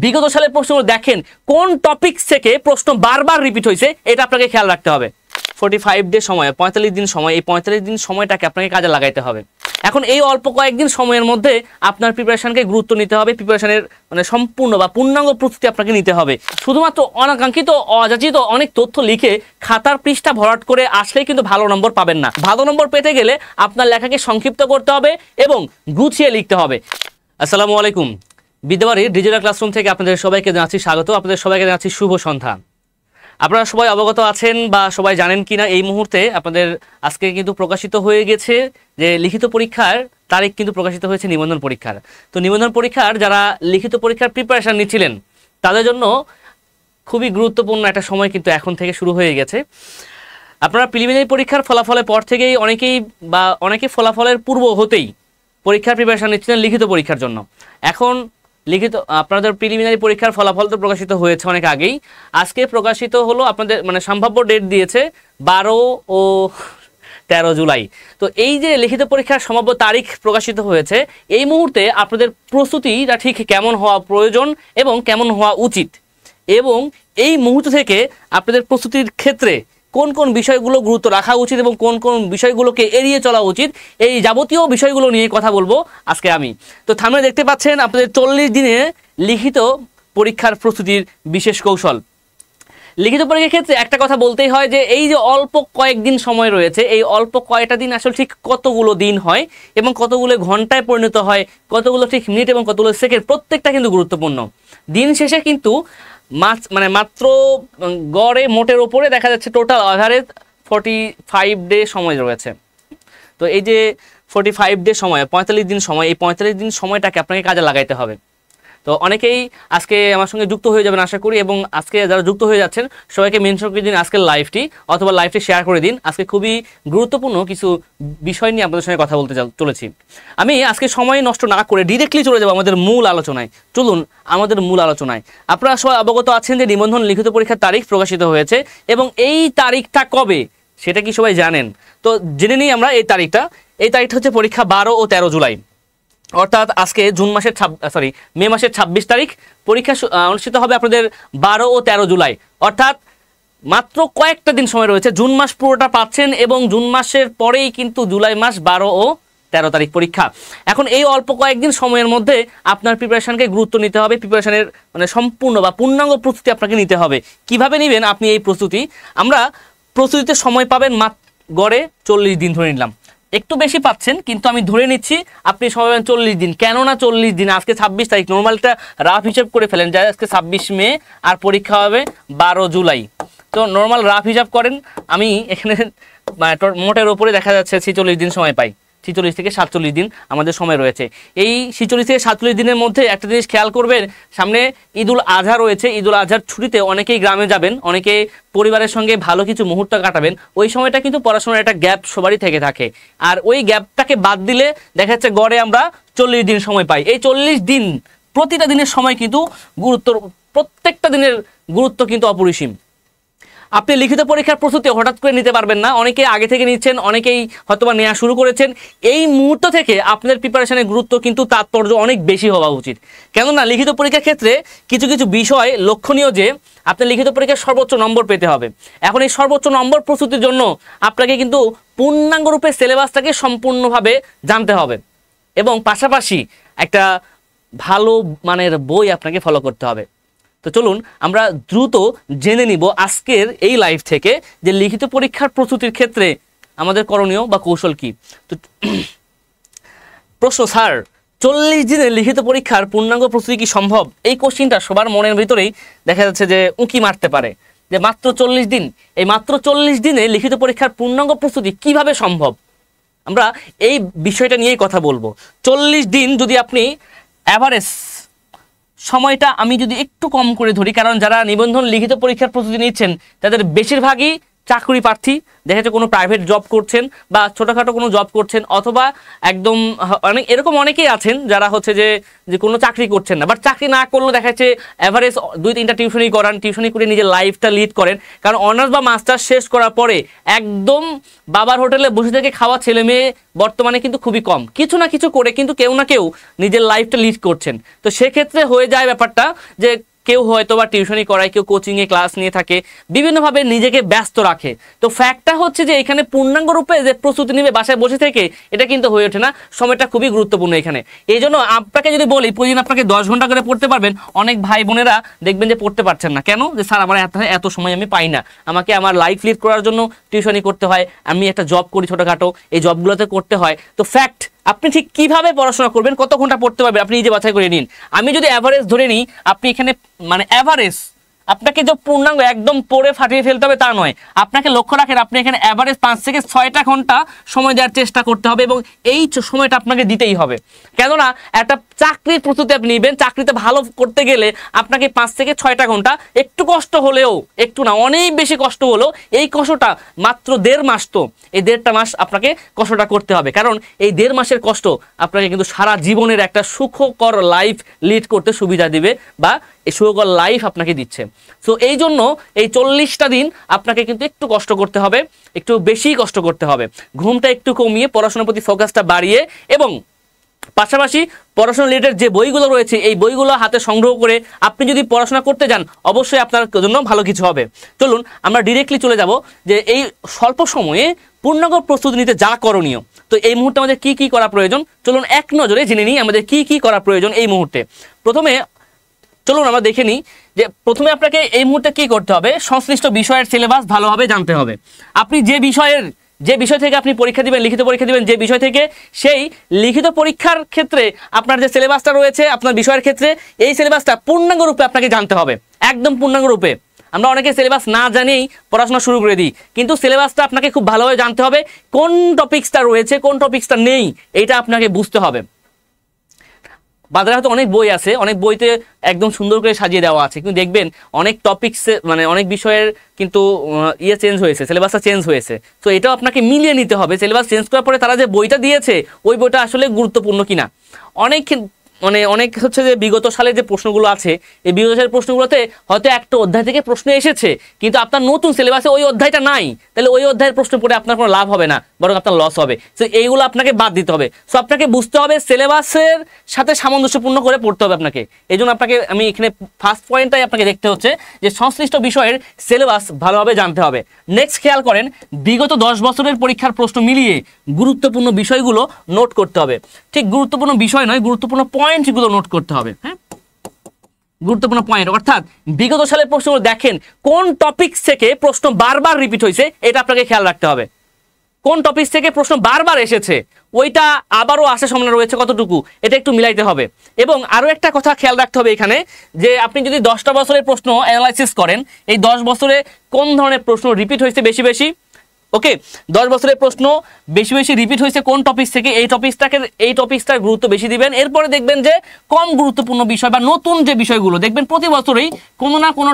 বিগত সালের প্রশ্নগুলো দেখেন কোন টপিক থেকে প্রশ্ন বারবার রিপিট হয়েছে, এটা আপনাকে খেয়াল রাখতে হবে। 45 ডে সময়, 45 দিন সময়, এই 45 দিন সময়টাকে আপনাকে কাজে লাগাইতে হবে। এখন এই অল্প কয়েকদিন সময়ের মধ্যে আপনার প্রিপারেশনকে গুরুত্ব নিতে হবে, প্রিপারেশনের মানে সম্পূর্ণ বা পূর্ণাঙ্গ প্রস্তুতি আপনাকে নিতে হবে। শুধুমাত্র অনাকাঙ্ক্ষিত অযাচিত অনেক তথ্য লিখে খাতার পৃষ্ঠা ভরাট করে আসলেই কিন্তু ভালো নম্বর পাবেন না। ভালো নম্বর পেতে গেলে আপনার লেখাকে সংক্ষিপ্ত করতে হবে এবং গুছিয়ে লিখতে হবে। আসসালামু আলাইকুম, বিদ্যাবাড়ির ডিজিটাল ক্লাসরুম থেকে আপনাদের সবাইকে জানাচ্ছি স্বাগত, আপনাদের সবাইকে জানাচ্ছি শুভ সন্ধ্যা। আপনারা সবাই অবগত আছেন বা সবাই জানেন কিনা, এই মুহূর্তে আপনাদের আজকে কিন্তু প্রকাশিত হয়ে গেছে যে লিখিত পরীক্ষার তারিখ কিন্তু প্রকাশিত হয়েছে নিবন্ধন পরীক্ষার। তো নিবন্ধন পরীক্ষার যারা লিখিত পরীক্ষার প্রিপারেশন নিচ্ছিলেন তাদের জন্য খুবই গুরুত্বপূর্ণ একটা সময় কিন্তু এখন থেকে শুরু হয়ে গেছে। আপনারা প্রিলিমিনারি পরীক্ষার ফলাফলের পর থেকেই অনেকে ফলাফলের পূর্ব হতেই পরীক্ষার প্রিপারেশন নিচ্ছিলেন লিখিত পরীক্ষার জন্য। এখন লিখিত আপনাদের প্রিলিমিনারি পরীক্ষার ফলাফল তো প্রকাশিত হয়েছে অনেক আগেই, আজকে প্রকাশিত হলো আপনাদের মানে সম্ভাব্য ডেট দিয়েছে 12 ও 13 জুলাই। তো এই যে লিখিত পরীক্ষার সম্ভাব্য তারিখ প্রকাশিত হয়েছে, এই মুহূর্তে আপনাদের প্রস্তুতিটা ঠিক কেমন হওয়া প্রয়োজন এবং কেমন হওয়া উচিত, এবং এই মুহূর্ত থেকে আপনাদের প্রস্তুতির ক্ষেত্রে কোন কোন বিষয়গুলো গুরুত্ব রাখা উচিত এবং কোন কোন বিষয়গুলোকে এড়িয়ে চলা উচিত, এই যাবতীয় বিষয়গুলো নিয়ে কথা বলবো আজকে আমি। তো থাম্বনেলে দেখতে পাচ্ছেন আপনাদের 40 দিনে লিখিত পরীক্ষার প্রস্তুতির বিশেষ কৌশল। লিখিত পরীক্ষার ক্ষেত্রে একটা কথা বলতেই হয় যে এই যে অল্প কয়েকদিন সময় রয়েছে, এই অল্প কয়েকটা দিন আসলে ঠিক কতগুলো দিন হয় এবং কতগুলো ঘন্টায় পরিণত হয়, কতগুলো ঠিক মিনিট এবং কতগুলো সেকেন্ড, প্রত্যেকটা কিন্তু গুরুত্বপূর্ণ। দিন শেষে কিন্তু মাত্র গড়ে মোটের ওপরে দেখা যাচ্ছে টোটাল অ্যাভারেজ 45 ডে সময় রয়েছে। তো এই যে 45 ডে সময়, 45 দিন সময়, এই 45 দিন সময়টাকে আপনাকে কাজে লাগাইতে হবে। তো অনেকেই আজকে আমার সঙ্গে যুক্ত হয়ে যাবেন আশা করি, এবং আজকে যারা যুক্ত হয়ে যাচ্ছেন সবাইকে মেনশন করে দিন আজকের লাইভটি, অথবা লাইভটি শেয়ার করে দিন। আজকে খুবই গুরুত্বপূর্ণ কিছু বিষয় নিয়ে আপনাদের সঙ্গে কথা বলতে চলেছি। আমি আজকে সময় নষ্ট না করে ডিরেক্টলি চলে যাব আমাদের মূল আলোচনায়। চলুন আমাদের মূল আলোচনায়। আপনারা সবাই অবগত আছেন যে নিবন্ধন লিখিত পরীক্ষার তারিখ প্রকাশিত হয়েছে, এবং এই তারিখটা কবে সেটা কি সবাই জানেন? তো জেনে নিই আমরা এই তারিখটা। এই তারিখটা হচ্ছে পরীক্ষা 12 ও 13 জুলাই, অর্থাৎ আজকে মে মাসের 26 তারিখ। পরীক্ষা অনুষ্ঠিত হবে আপনাদের 12 ও 13 জুলাই, অর্থাৎ মাত্র কয়েকটা দিন সময় রয়েছে। জুন মাস পুরোটা পাচ্ছেন, এবং জুন মাসের পরেই কিন্তু জুলাই মাস 12 ও 13 তারিখ পরীক্ষা। এখন এই অল্প কয়েকদিন সময়ের মধ্যে আপনার প্রিপারেশনকে গুরুত্ব নিতে হবে, প্রিপারেশনের মানে সম্পূর্ণ বা পূর্ণাঙ্গ প্রস্তুতি আপনাকে নিতে হবে। কিভাবে নেবেন আপনি এই প্রস্তুতি? আমরা প্রস্তুতিতে সময় পাবেন গড়ে 40 দিন ধরে নিলাম, একটু বেশি পাচ্ছেন কিন্তু আমি ধরে নিচ্ছি আপনি সময় পাবেন 40 দিন। কেননা 40 দিন, আজকে 26 তারিখ, নর্মালটা রাফ হিসাব করে ফেলেন যে আজকে 26 মে আর পরীক্ষা হবে 12 জুলাই। তো নর্মাল রাফ হিসাব করেন, আমি এখানে মোটের ওপরে দেখা যাচ্ছে 46 দিন সময় পাই। 46 থেকে 47 দিন আমাদের সময় রয়েছে। এই 46 থেকে 47 দিনের মধ্যে একটা জিনিস খেয়াল করবেন, সামনে ঈদুল আজহা রয়েছে। ঈদুল আজহার ছুটিতে অনেকেই গ্রামে যাবেন, অনেকে পরিবারের সঙ্গে ভালো কিছু মুহূর্ত কাটাবেন। ওই সময়টা কিন্তু পড়াশোনার একটা গ্যাপ সবারই থেকে থাকে, আর ওই গ্যাপটাকে বাদ দিলে দেখা যাচ্ছে গড়ে আমরা 40 দিন সময় পাই। এই 40 দিন, প্রতিটা দিনের সময় কিন্তু প্রত্যেকটা দিনের গুরুত্ব কিন্তু অপরিসীম। আপনি লিখিত পরীক্ষার প্রস্তুতি হঠাৎ করে নিতে পারবেন না, অনেকে আগে থেকে নিচ্ছেন, অনেকেই হয়তোবা নেওয়া শুরু করেছেন। এই মুহূর্ত থেকে আপনাদের প্রিপারেশনের গুরুত্ব কিন্তু তাৎপর্য অনেক বেশি হওয়া উচিত। কেননা লিখিত পরীক্ষার ক্ষেত্রে কিছু কিছু বিষয় লক্ষণীয় যে আপনার লিখিত পরীক্ষার সর্বোচ্চ নম্বর পেতে হবে। এখন এই সর্বোচ্চ নম্বর প্রস্তুতির জন্য আপনাকে কিন্তু পূর্ণাঙ্গরূপে সিলেবাসটাকে সম্পূর্ণভাবে জানতে হবে, এবং পাশাপাশি একটা ভালো মানের বই আপনাকে ফলো করতে হবে। তো চলুন আমরা দ্রুত জেনে নিব আজকের এই লাইভ থেকে যে লিখিত পরীক্ষার প্রস্তুতির ক্ষেত্রে আমাদের করণীয় বা কৌশল কি। তো প্রশ্ন, স্যার 40 দিনে লিখিত পরীক্ষার পূর্ণাঙ্গ প্রস্তুতি কি সম্ভব? এই কোশ্চিনটা সবার মনের ভিতরেই দেখা যাচ্ছে যে উঁকি মারতে পারে, যে মাত্র 40 দিন, এই মাত্র 40 দিনে লিখিত পরীক্ষার পূর্ণাঙ্গ প্রস্তুতি কিভাবে সম্ভব? আমরা এই বিষয়টা নিয়েই কথা বলবো। 40 দিন যদি আপনি অ্যাভারেজ সময়টা আমি যদি একটু কম করে ধরি, কারণ যারা নিবন্ধন লিখিত পরীক্ষার প্রস্তুতি নিচ্ছেন তাদের বেশিরভাগই চাকরি প্রার্থী, দেখা যাচ্ছে কোনো প্রাইভেট জব করছেন বা ছোটোখাটো কোনো জব করছেন, অথবা একদম অনেক এরকম অনেকেই আছেন যারা হচ্ছে যে কোনো চাকরি করছেন না, বাট চাকরি না করলেও দেখা যাচ্ছে অ্যাভারেজ 2-3টা টিউশনি করান, টিউশনি করে নিজের লাইফটা লিড করেন। কারণ অনার্স বা মাস্টার্স শেষ করার পরে একদম বাবার হোটেলে বসে থেকে খাওয়া ছেলে মেয়ে বর্তমানে কিন্তু খুবই কম, কিছু না কিছু করে কিন্তু কেউ না কেউ নিজের লাইফটা লিড করছেন। তো সেক্ষেত্রে হয়ে যায় ব্যাপারটা যে কেউ হয়তো বা টিউশনি করায়, কেউ কোচিংয়ে ক্লাস নিয়ে থাকে, বিভিন্নভাবে নিজেকে ব্যস্ত রাখে। তো ফ্যাক্টটা হচ্ছে যে এখানে পূর্ণাঙ্গ রূপে যে প্রস্তুতি নেবে বাসায় বসে থেকে, এটা কিন্তু হয়ে ওঠে না। সময়টা খুবই গুরুত্বপূর্ণ এখানে। এই জন্য আপনাকে যদি বলি প্রতিদিন আপনাকে 10 ঘন্টা করে পড়তে পারবেন, অনেক ভাই বোনেরা দেখবেন যে পড়তে পারছেন না। কেন? যে স্যার আমার এত সময় আমি পাই না, আমাকে আমার লাইফ লিড করার জন্য টিউশনি করতে হয়, আমি একটা জব করি ছোটোখাটো, এই জবগুলোতে করতে হয়। তো ফ্যাক্ট, আপনি ঠিক কিভাবে পড়াশোনা করবেন, কত ঘন্টা পড়তে পারবেন, আপনি নিজে বাছাই করে নিন। আমি যদি অ্যাভারেজ ধরে নিই, আপনি এখানে মানে অ্যাভারেজ, আপনাকে যে পূর্ণাঙ্গ একদম পড়ে ফাটিয়ে ফেলতে হবে তা নয়, আপনাকে লক্ষ্য রাখেন আপনি এখানে অ্যাভারেজ 5 থেকে 6টা ঘন্টা সময় দেওয়ার চেষ্টা করতে হবে, এবং এই সময়টা আপনাকে দিতেই হবে। কেননা একটা চাকরির প্রস্তুতি আপনি নেবেন, চাকরিতে ভালো করতে গেলে আপনাকে 5 থেকে 6টা ঘন্টা, একটু কষ্ট হলেও, একটু না অনেক বেশি কষ্ট হলেও, এই কষ্টটা মাত্র 1.5 মাস, তো এই 1.5টা মাস আপনাকে কষ্টটা করতে হবে। কারণ এই 1.5 মাসের কষ্ট আপনাকে কিন্তু সারা জীবনের একটা সুখকর লাইফ লিড করতে সুবিধা দিবে, বা এই সুখকর লাইফ আপনাকে দিচ্ছে। সো এই জন্য এই 40টা দিন আপনাকে কিন্তু একটু কষ্ট করতে হবে, একটু বেশি কষ্ট করতে হবে, ঘুমটা একটু কমিয়ে পড়াশোনার প্রতি ফোকাসটা বাড়িয়ে, এবং পাশাপাশি পড়াশোনা রিলেটেড যে বইগুলো রয়েছে এই বইগুলো হাতে সংগ্রহ করে আপনি যদি পড়াশোনা করতে যান, অবশ্যই আপনার জন্য ভালো কিছু হবে। চলুন আমরা ডিরেক্টলি চলে যাব যে এই স্বল্প সময়ে পূর্ণাঙ্গ প্রস্তুতি নিতে যা করণীয়। তো এই মুহূর্তে আমাদের কি কি করা প্রয়োজন, চলুন এক নজরে জেনে নিই আমাদের কি কি করা প্রয়োজন এই মুহূর্তে। প্রথমে চলুন আমরা দেখে নিই যে প্রথমে আপনাকে এই মুহূর্তে কি করতে হবে। সংশ্লিষ্ট বিষয়ের সিলেবাস ভালোভাবে জানতে হবে। আপনি যে বিষয় থেকে আপনি পরীক্ষা দিবেন, লিখিত পরীক্ষা দিবেন, যে বিষয় থেকে, সেই লিখিত পরীক্ষার ক্ষেত্রে আপনার যে সিলেবাসটা রয়েছে আপনার বিষয়ের ক্ষেত্রে, এই সিলেবাসটা পূর্ণাঙ্গ রূপে আপনাকে জানতে হবে, একদম পূর্ণাঙ্গ রূপে। আমরা অনেকে সিলেবাস না জানেই পড়াশোনা শুরু করে দিই, কিন্তু সিলেবাসটা আপনাকে খুব ভালোভাবে জানতে হবে। কোন টপিক্সটা রয়েছে, কোন টপিক্সটা নেই, এইটা আপনাকে বুঝতে হবে। বাজারে হয়তো অনেক বই আছে, অনেক বইতে একদম সুন্দর করে সাজিয়ে দেওয়া আছে, কিন্তু দেখবেন অনেক টপিক্সে মানে অনেক বিষয়ের কিন্তু চেঞ্জ হয়েছে, সিলেবাসটা চেঞ্জ হয়েছে। তো এটাও আপনাকে মিলিয়ে নিতে হবে। সিলেবাস চেঞ্জ করার পরে তারা যে বইটা দিয়েছে ওই বইটা আসলে গুরুত্বপূর্ণ কিনা। অনেক হচ্ছে যে বিগত সালের যে প্রশ্নগুলো আছে, এই বিগত সালের প্রশ্নগুলোতে হয়তো একটা অধ্যায় থেকে প্রশ্ন এসেছে, কিন্তু আপনার নতুন সিলেবাসে ওই অধ্যায়টা নাই, তাহলে ওই অধ্যায়ের প্রশ্ন পড়ে আপনার কোনো লাভ হবে না, বরং আপনার লস হবে। সো এইগুলো আপনাকে বাদ দিতে হবে। সো আপনাকে বুঝতে হবে, সিলেবাসের সাথে সামঞ্জস্যপূর্ণ করে পড়তে হবে আপনাকে। এই জন্য আপনাকে আমি এখানে ফার্স্ট পয়েন্টটাই আপনাকে দেখতে হচ্ছে যে সংশ্লিষ্ট বিষয়ের সিলেবাস ভালোভাবে জানতে হবে। নেক্সট খেয়াল করেন, বিগত 10 বছরের পরীক্ষার প্রশ্ন মিলিয়ে গুরুত্বপূর্ণ বিষয়গুলো নোট করতে হবে। ঠিক গুরুত্বপূর্ণ বিষয় নয়, গুরুত্বপূর্ণ পয়েন্টগুলো নোট করতে হবে। হ্যাঁ, গুরুত্বপূর্ণ পয়েন্ট, অর্থাৎ বিগত সালের প্রশ্নগুলো দেখেন কোন টপিক থেকে প্রশ্ন বারবার রিপিট হয়েছে, এটা আপনাকে খেয়াল রাখতে হবে। কোন টপিক থেকে প্রশ্ন বারবার এসেছে, ওইটা আবারও আসার সম্ভাবনা রয়েছে কতটুকু, এটা একটু মিলাইতে হবে। এবং আরও একটা কথা খেয়াল রাখতে হবে এখানে, যে আপনি যদি 10টা বছরের প্রশ্ন অ্যানালাইসিস করেন, এই 10 বছরে কোন ধরনের প্রশ্ন রিপিট হয়েছে বেশি বেশি, ওকে, 10 বছরের প্রশ্ন বেশি বেশি রিপিট হয়েছে কোন টপিক থেকে, এই টপিকসটার গুরুত্ব বেশি দিবেন। এরপরে দেখবেন যে কম গুরুত্বপূর্ণ বিষয় বা নতুন যে বিষয়গুলো, দেখবেন প্রতি বছরেই কোনো না কোনো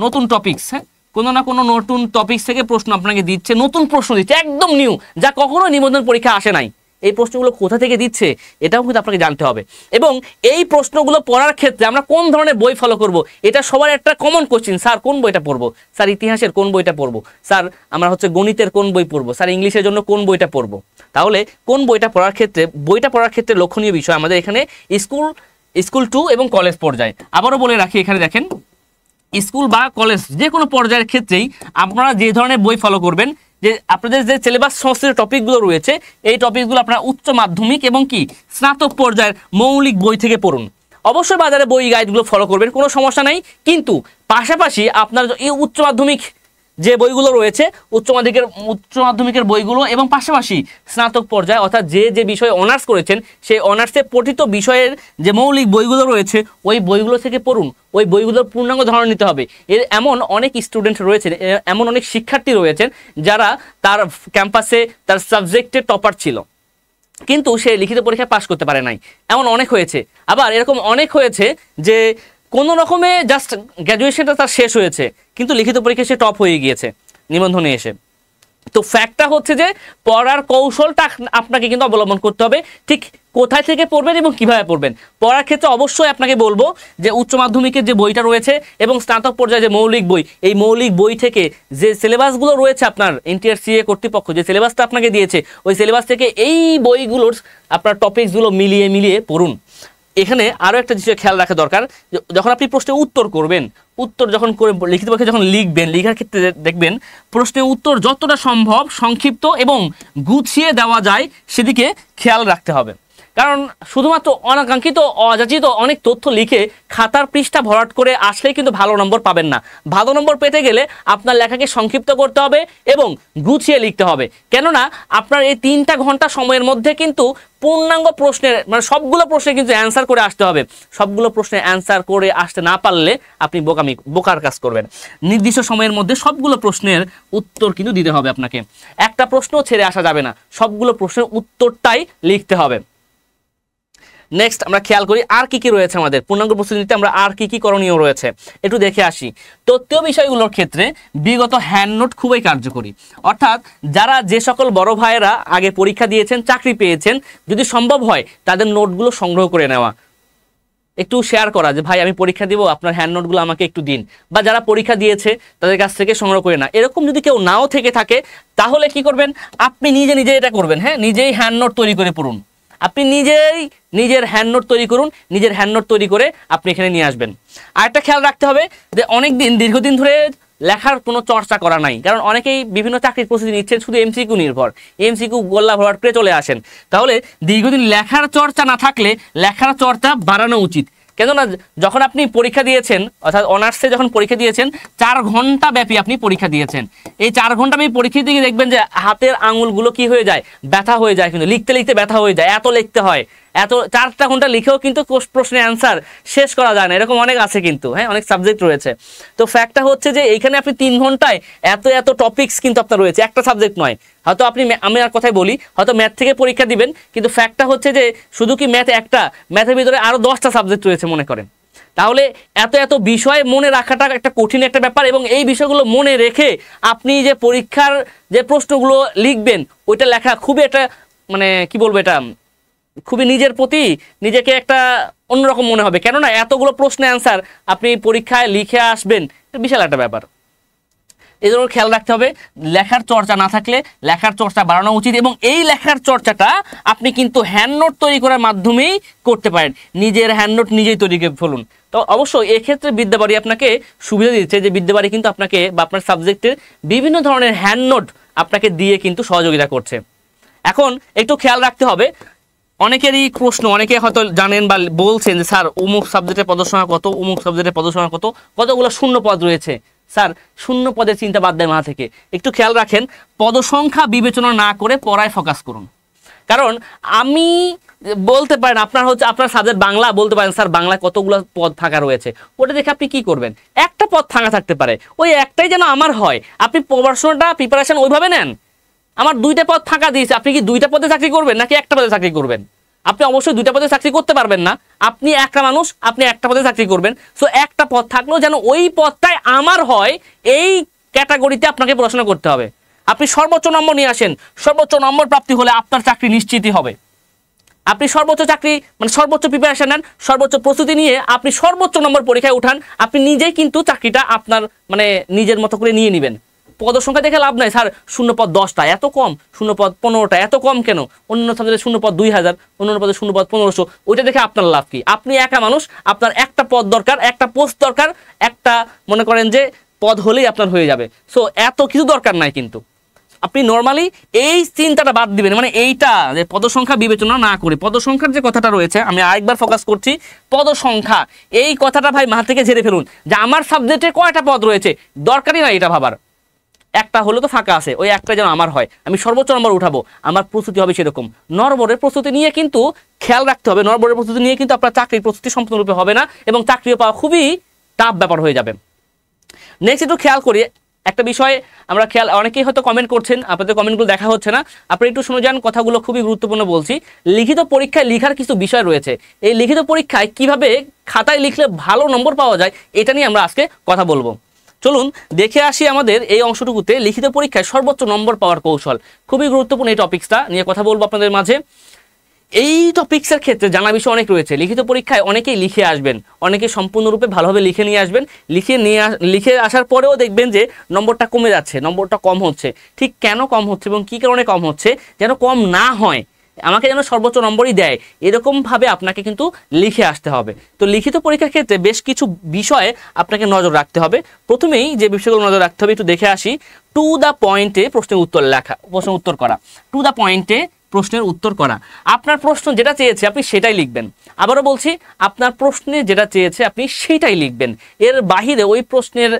নতুন টপিকস, হ্যাঁ, কোনো না কোনো নতুন টপিকস থেকে প্রশ্ন আপনাকে দিচ্ছে, নতুন প্রশ্ন দিচ্ছে, একদম নিউ, যা কখনো নিবন্ধন পরীক্ষা আসে নাই। এই প্রশ্নগুলো কোথা থেকে দিচ্ছে এটাও কিন্তু আপনাকে জানতে হবে। এবং এই প্রশ্নগুলো পড়ার ক্ষেত্রে আমরা কোন ধরনের বই ফলো করব, এটা সবার একটা কমন কোশ্চিন। স্যার কোন বইটা পড়বো, স্যার ইতিহাসের কোন বইটা পড়বো, স্যার আমরা হচ্ছে গণিতের কোন বই পড়বো, স্যার ইংলিশের জন্য কোন বইটা পড়বো। তাহলে কোন বইটা পড়ার ক্ষেত্রে লক্ষণীয় বিষয় আমাদের এখানে স্কুল 2 এবং কলেজ পর্যায়ে। আবারও বলে রাখি, এখানে দেখেন স্কুল বা কলেজ যে কোনো পর্যায়ের ক্ষেত্রেই আপনারা যে ধরনের বই ফলো করবেন, যে আপনাদের যে সিলেবাস সংশ্লিষ্ট টপিকগুলো রয়েছে, এই টপিকগুলো আপনারা উচ্চ মাধ্যমিক এবং কি স্নাতক পর্যায়ের মৌলিক বই থেকে পড়ুন। অবশ্যই বাজারে বই গাইডগুলো ফলো করবেন, কোনো সমস্যা নাই, কিন্তু পাশাপাশি আপনার এই উচ্চ মাধ্যমিক যে বইগুলো রয়েছে, উচ্চ মাধ্যমিকের বইগুলো, এবং পাশাপাশি স্নাতক পর্যায়ে অর্থাৎ যে বিষয়ে অনার্স করেছেন সেই অনার্সে পঠিত বিষয়ের যে মৌলিক বইগুলো রয়েছে ওই বইগুলো থেকে পড়ুন। ওই বইগুলোর পূর্ণাঙ্গ ধারণা নিতে হবে। এমন অনেক স্টুডেন্ট রয়েছেন, এমন অনেক শিক্ষার্থী রয়েছেন যারা তার ক্যাম্পাসে তার সাবজেক্টে টপার ছিল, কিন্তু সে লিখিত পরীক্ষায় পাশ করতে পারে নাই, এমন অনেক হয়েছে। আবার এরকম অনেক হয়েছে যে কোনো রকমে জাস্ট গ্র্যাজুয়েশনটা তার শেষ হয়েছে, কিন্তু লিখিত পরীক্ষায় সে টপ হয়ে গিয়েছে। নিবন্ধনে এসে। তো ফ্যাক্টটা হচ্ছে যে পড়ার কৌশলটা আপনাকে কিন্তু অবলম্বন করতে হবে, ঠিক কোথায় থেকে পড়বেন এবং কিভাবে পড়বেন। পড়ার ক্ষেত্রে অবশ্যই আপনাকে বলবো যে উচ্চ মাধ্যমিকের যে বইটা রয়েছে এবং স্নাতক পর্যায়ে যে মৌলিক বই, এই মৌলিক বই থেকে যে সিলেবাসগুলো রয়েছে আপনার NTRCA কর্তৃপক্ষ যে সিলেবাসটা আপনাকে দিয়েছে, ওই সিলেবাস থেকে এই বইগুলোর আপনার টপিকসগুলো মিলিয়ে মিলিয়ে পড়ুন। এখানে আরও একটা বিষয় খেয়াল রাখা দরকার, যখন আপনি প্রশ্নের উত্তর করবেন, উত্তর যখন করে লিখিত পরীক্ষায় যখন লিখবেন, লেখার ক্ষেত্রে দেখবেন প্রশ্নের উত্তর যতটা সম্ভব সংক্ষিপ্ত এবং গুছিয়ে দেওয়া যায় সেদিকে খেয়াল রাখতে হবে। কারণ শুধুমাত্র অনাকাঙ্ক্ষিত অযাচিত অনেক তথ্য লিখে খাতার পৃষ্ঠা ভরাট করে আসলেই কিন্তু ভালো নম্বর পাবেন না। ভালো নম্বর পেতে গেলে আপনার লেখাকে সংক্ষিপ্ত করতে হবে এবং গুছিয়ে লিখতে হবে। কেননা আপনার এই 3টা ঘন্টা সময়ের মধ্যে কিন্তু পূর্ণাঙ্গ প্রশ্নের মানে সবগুলো প্রশ্নে কিন্তু অ্যান্সার করে আসতে হবে। সবগুলো প্রশ্নের অ্যান্সার করে আসতে না পারলে আপনি বোকার কাজ করবেন। নির্দিষ্ট সময়ের মধ্যে সবগুলো প্রশ্নের উত্তর কিন্তু দিতে হবে আপনাকে। একটা প্রশ্নও ছেড়ে আসা যাবে না, সবগুলো প্রশ্নের উত্তরটাই লিখতে হবে। নেক্সট আমরা খেয়াল করি আর কি কি রয়েছে আমাদের পূর্ণাঙ্গ প্রস্তুতি নিতে, আমরা আর কি কি করণীয় রয়েছে একটু দেখে আসি। তথ্য বিষয়গুলোর ক্ষেত্রে বিগত হ্যান্ড নোট খুবই কার্যকরী। অর্থাৎ যারা যে সকল বড় ভাইয়েরা আগে পরীক্ষা দিয়েছেন, চাকরি পেয়েছেন, যদি সম্ভব হয় তাদের নোটগুলো সংগ্রহ করে নেওয়া, একটু শেয়ার করা যে ভাই আমি পরীক্ষা দিব, আপনার হ্যান্ড নোটগুলো আমাকে একটু দিন, বা যারা পরীক্ষা দিয়েছে তাদের কাছ থেকে সংগ্রহ করে না। এরকম যদি কেউ নাও থেকে থাকে তাহলে কি করবেন, আপনি নিজে নিজে এটা করবেন। হ্যাঁ, নিজেই হ্যান্ড নোট তৈরি করে পড়ুন। আপনি নিজেই নিজের হ্যান্ড নোট তৈরি করুন, নিজের হ্যান্ড নোট তৈরি করে আপনি এখানে নিয়ে আসবেন। আরেকটা খেয়াল রাখতে হবে যে দীর্ঘদিন ধরে লেখার কোনো চর্চা করা নাই, কারণ অনেকেই বিভিন্ন চাকরির প্রস্তুতি নিচ্ছেন শুধু এমসিকিউ নির্ভর, এমসিকিউ গোল্লা ভরাট করে চলে আসেন। তাহলে দীর্ঘদিন লেখার চর্চা না থাকলে লেখার চর্চা বাড়ানো উচিত। কেননা যখন আপনি পরীক্ষা দিয়েছেন, অর্থাৎ অনার্সে যখন পরীক্ষা দিয়েছেন 4 ঘন্টা ব্যাপী আপনি পরীক্ষা দিয়েছেন, এই 4 ঘন্টা আপনি পরীক্ষা দিয়ে দেখবেন যে হাতের আঙুলগুলো কি হয়ে যায়, ব্যথা হয়ে যায়, কিন্তু লিখতে লিখতে ব্যথা হয়ে যায়, এত লিখতে হয়, এত 4টা ঘন্টা লিখেও কিন্তু প্রশ্নের অ্যান্সার শেষ করা যায় না, এরকম অনেক আছে কিন্তু। হ্যাঁ, অনেক সাবজেক্ট রয়েছে। তো ফ্যাক্টটা হচ্ছে যে এইখানে আপনি 3 ঘন্টায় এত টপিকস কিন্তু আপনার রয়েছে, একটা সাবজেক্ট নয়। হয়তো আপনি, আমি আর কথাই বলি, হয়তো ম্যাথ থেকে পরীক্ষা দিবেন, কিন্তু ফ্যাক্টটা হচ্ছে যে শুধু কি ম্যাথ একটা, ম্যাথের ভিতরে আরও 10টা সাবজেক্ট রয়েছে মনে করেন। তাহলে এত বিষয় মনে রাখাটা একটা কঠিন একটা ব্যাপার, এবং এই বিষয়গুলো মনে রেখে আপনি যে পরীক্ষার যে প্রশ্নগুলো লিখবেন ওইটা লেখা খুবই একটা মানে কি বলবো, এটা খুবই নিজের প্রতি নিজেকে একটা অন্যরকম মনে হবে। কেননা এতগুলো প্রশ্নের অ্যান্সার আপনি পরীক্ষায় লিখে আসবেন, বিশাল একটা ব্যাপার। এই জন্য খেয়াল রাখতে হবে লেখার চর্চা না থাকলে লেখার চর্চা বাড়ানো উচিত, এবং এই লেখার চর্চাটা আপনি কিন্তু হ্যান্ড নোট তৈরি করার মাধ্যমেই করতে পারেন। নিজের হ্যান্ড নোট নিজেই তৈরি করে ফেলুন। তো অবশ্যই এক্ষেত্রে বিদ্যাবাড়ি আপনাকে সুবিধা দিচ্ছে, যে বিদ্যাবাড়ি কিন্তু আপনাকে বা আপনার সাবজেক্টের বিভিন্ন ধরনের হ্যান্ড নোট আপনাকে দিয়ে কিন্তু সহযোগিতা করছে। এখন একটু খেয়াল রাখতে হবে, অনেকেরই প্রশ্ন, অনেকে হয়তো জানেন বা বলছেন যে স্যার অমুক সাবজেক্টের পদসংখ্যা কত, অমুক সাবজেক্টের পদসংখ্যা কত, কতগুলো শূন্য পদ রয়েছে। স্যার শূন্য পদের চিন্তা বাদ দেন মাথা থেকে। একটু খেয়াল রাখেন, পদসংখ্যা বিবেচনা না করে পড়ায় ফোকাস করুন। কারণ আমি বলতে পারেন আপনার সাবজেক্ট বাংলা, বলতে পারেন স্যার বাংলায় কতগুলো পদ ফাঁকা রয়েছে, ওটা দেখে আপনি কি করবেন, একটা পদ ফাঁকা থাকতে পারে, ওই একটাই যেন আমার হয়, আপনি পড়াশোনাটা প্রিপারেশন ওইভাবে নেন। আমার 2টা পদ ফাঁকা দিয়েছে, আপনি কি 2টা পদে চাকরি করবেন নাকি একটা পদে চাকরি করবেন? আপনি অবশ্যই 2টা পদে চাকরি করতে পারবেন না, আপনি একটা মানুষ, আপনি একটা পদে চাকরি করবেন। সো একটা পদ থাকলেও যেন ওই পদটাই আমার হয়, এই ক্যাটাগরিতে আপনাকে পড়াশোনা করতে হবে। আপনি সর্বোচ্চ নম্বর নিয়ে আসেন, সর্বোচ্চ নম্বর প্রাপ্তি হলে আপনার চাকরি নিশ্চিতই হবে। আপনি সর্বোচ্চ চাকরি মানে সর্বোচ্চ প্রিপারেশন নেন, সর্বোচ্চ প্রস্তুতি নিয়ে আপনি সর্বোচ্চ নম্বর পরীক্ষায় উঠান, আপনি নিজেই কিন্তু চাকরিটা আপনার মানে নিজের মতো করে নিয়ে নেবেন। পদসংখ্যা দেখে লাভ নাই, স্যার শূন্য পদ 10টা এত কম, শূন্য পদ 15টা এত কম কেন, অন্য সাবজেক্টে শূন্য পদ 2000, অন্য পদে শূন্য পদ 1500, ওইটা দেখে আপনার লাভ কি? আপনি একা মানুষ, আপনার একটা পদ দরকার, একটা পোস্ট দরকার, একটা মনে করেন যে পদ হলেই আপনার হয়ে যাবে। সো এত কিছু দরকার নাই। কিন্তু আপনি নর্মালি এই চিন্তাটা বাদ দিবেন, মানে এইটা যে পদসংখ্যা বিবেচনা না করে, পদসংখ্যার যে কথাটা রয়েছে আমি আরেকবার ফোকাস করছি, পদসংখ্যা এই কথাটা ভাই মাথা থেকে ঝেড়ে ফেলুন, যে আমার সাবজেক্টে কয়টা পদ রয়েছে, দরকারই না এটা ভাবার, একটা হলো তো ফাঁকা আছে, ওই একটা যেন আমার হয়, আমি সর্বোচ্চ নম্বর উঠাবো, আমার প্রস্তুতি হবে সেরকম। নরবরের প্রস্তুতি নিয়ে কিন্তু খেয়াল রাখতে হবে, নরবরের প্রস্তুতি নিয়ে কিন্তু আপনার চাকরির প্রস্তুতি সম্পূর্ণরূপে হবে না, এবং চাকরিও পাওয়া খুবই টাফ ব্যাপার হয়ে যাবে। নেক্সট একটু খেয়াল করি একটা বিষয়, আমরা খেয়াল, অনেকেই হয়তো কমেন্ট করছেন, আপনাদের কমেন্টগুলো দেখা হচ্ছে না, আপনি একটু শুনে যান, কথাগুলো খুবই গুরুত্বপূর্ণ বলছি। লিখিত পরীক্ষায় লেখার কিছু বিষয় রয়েছে, এই লিখিত পরীক্ষায় কিভাবে খাতায় লিখলে ভালো নম্বর পাওয়া যায় এটা নিয়ে আমরা আজকে কথা বলবো। চলুন দেখে আসি আমাদের এই অংশটুকুতে লিখিত পরীক্ষায় সর্বোচ্চ নম্বর পাওয়ার কৌশল। খুবই গুরুত্বপূর্ণ এই টপিক্সটা নিয়ে কথা বলবো আপনাদের মাঝে। এই টপিক্সের ক্ষেত্রে জানা বিষয় অনেক রয়েছে। লিখিত পরীক্ষায় অনেকেই লিখে আসবেন, অনেকে সম্পূর্ণরূপে ভালোভাবে লিখে নিয়ে আসবেন। লিখে আসার পরেও দেখবেন যে নম্বরটা কমে যাচ্ছে, নম্বরটা কম হচ্ছে। ঠিক কেন কম হচ্ছে এবং কী কারণে কম হচ্ছে, যেন কম না হয়, আমাকে যেন সর্বোচ্চ নম্বরই দেয়, এরকমভাবে আপনাকে কিন্তু লিখে আসতে হবে। তো লিখিত পরীক্ষার ক্ষেত্রে বেশ কিছু বিষয়ে আপনাকে নজর রাখতে হবে। প্রথমেই যে বিষয়গুলো নজর রাখতে হবে একটু দেখে আসি। টু দ্য পয়েন্টে প্রশ্নের উত্তর লেখা, প্রশ্নের উত্তর করা। টু দ্য পয়েন্টে প্রশ্নের উত্তর করা। আপনার প্রশ্ন যেটা চেয়েছে আপনি সেটাই লিখবেন। আবারও বলছি, আপনার প্রশ্নে যেটা চেয়েছে আপনি সেটাই লিখবেন। এর বাহিরে ওই প্রশ্নের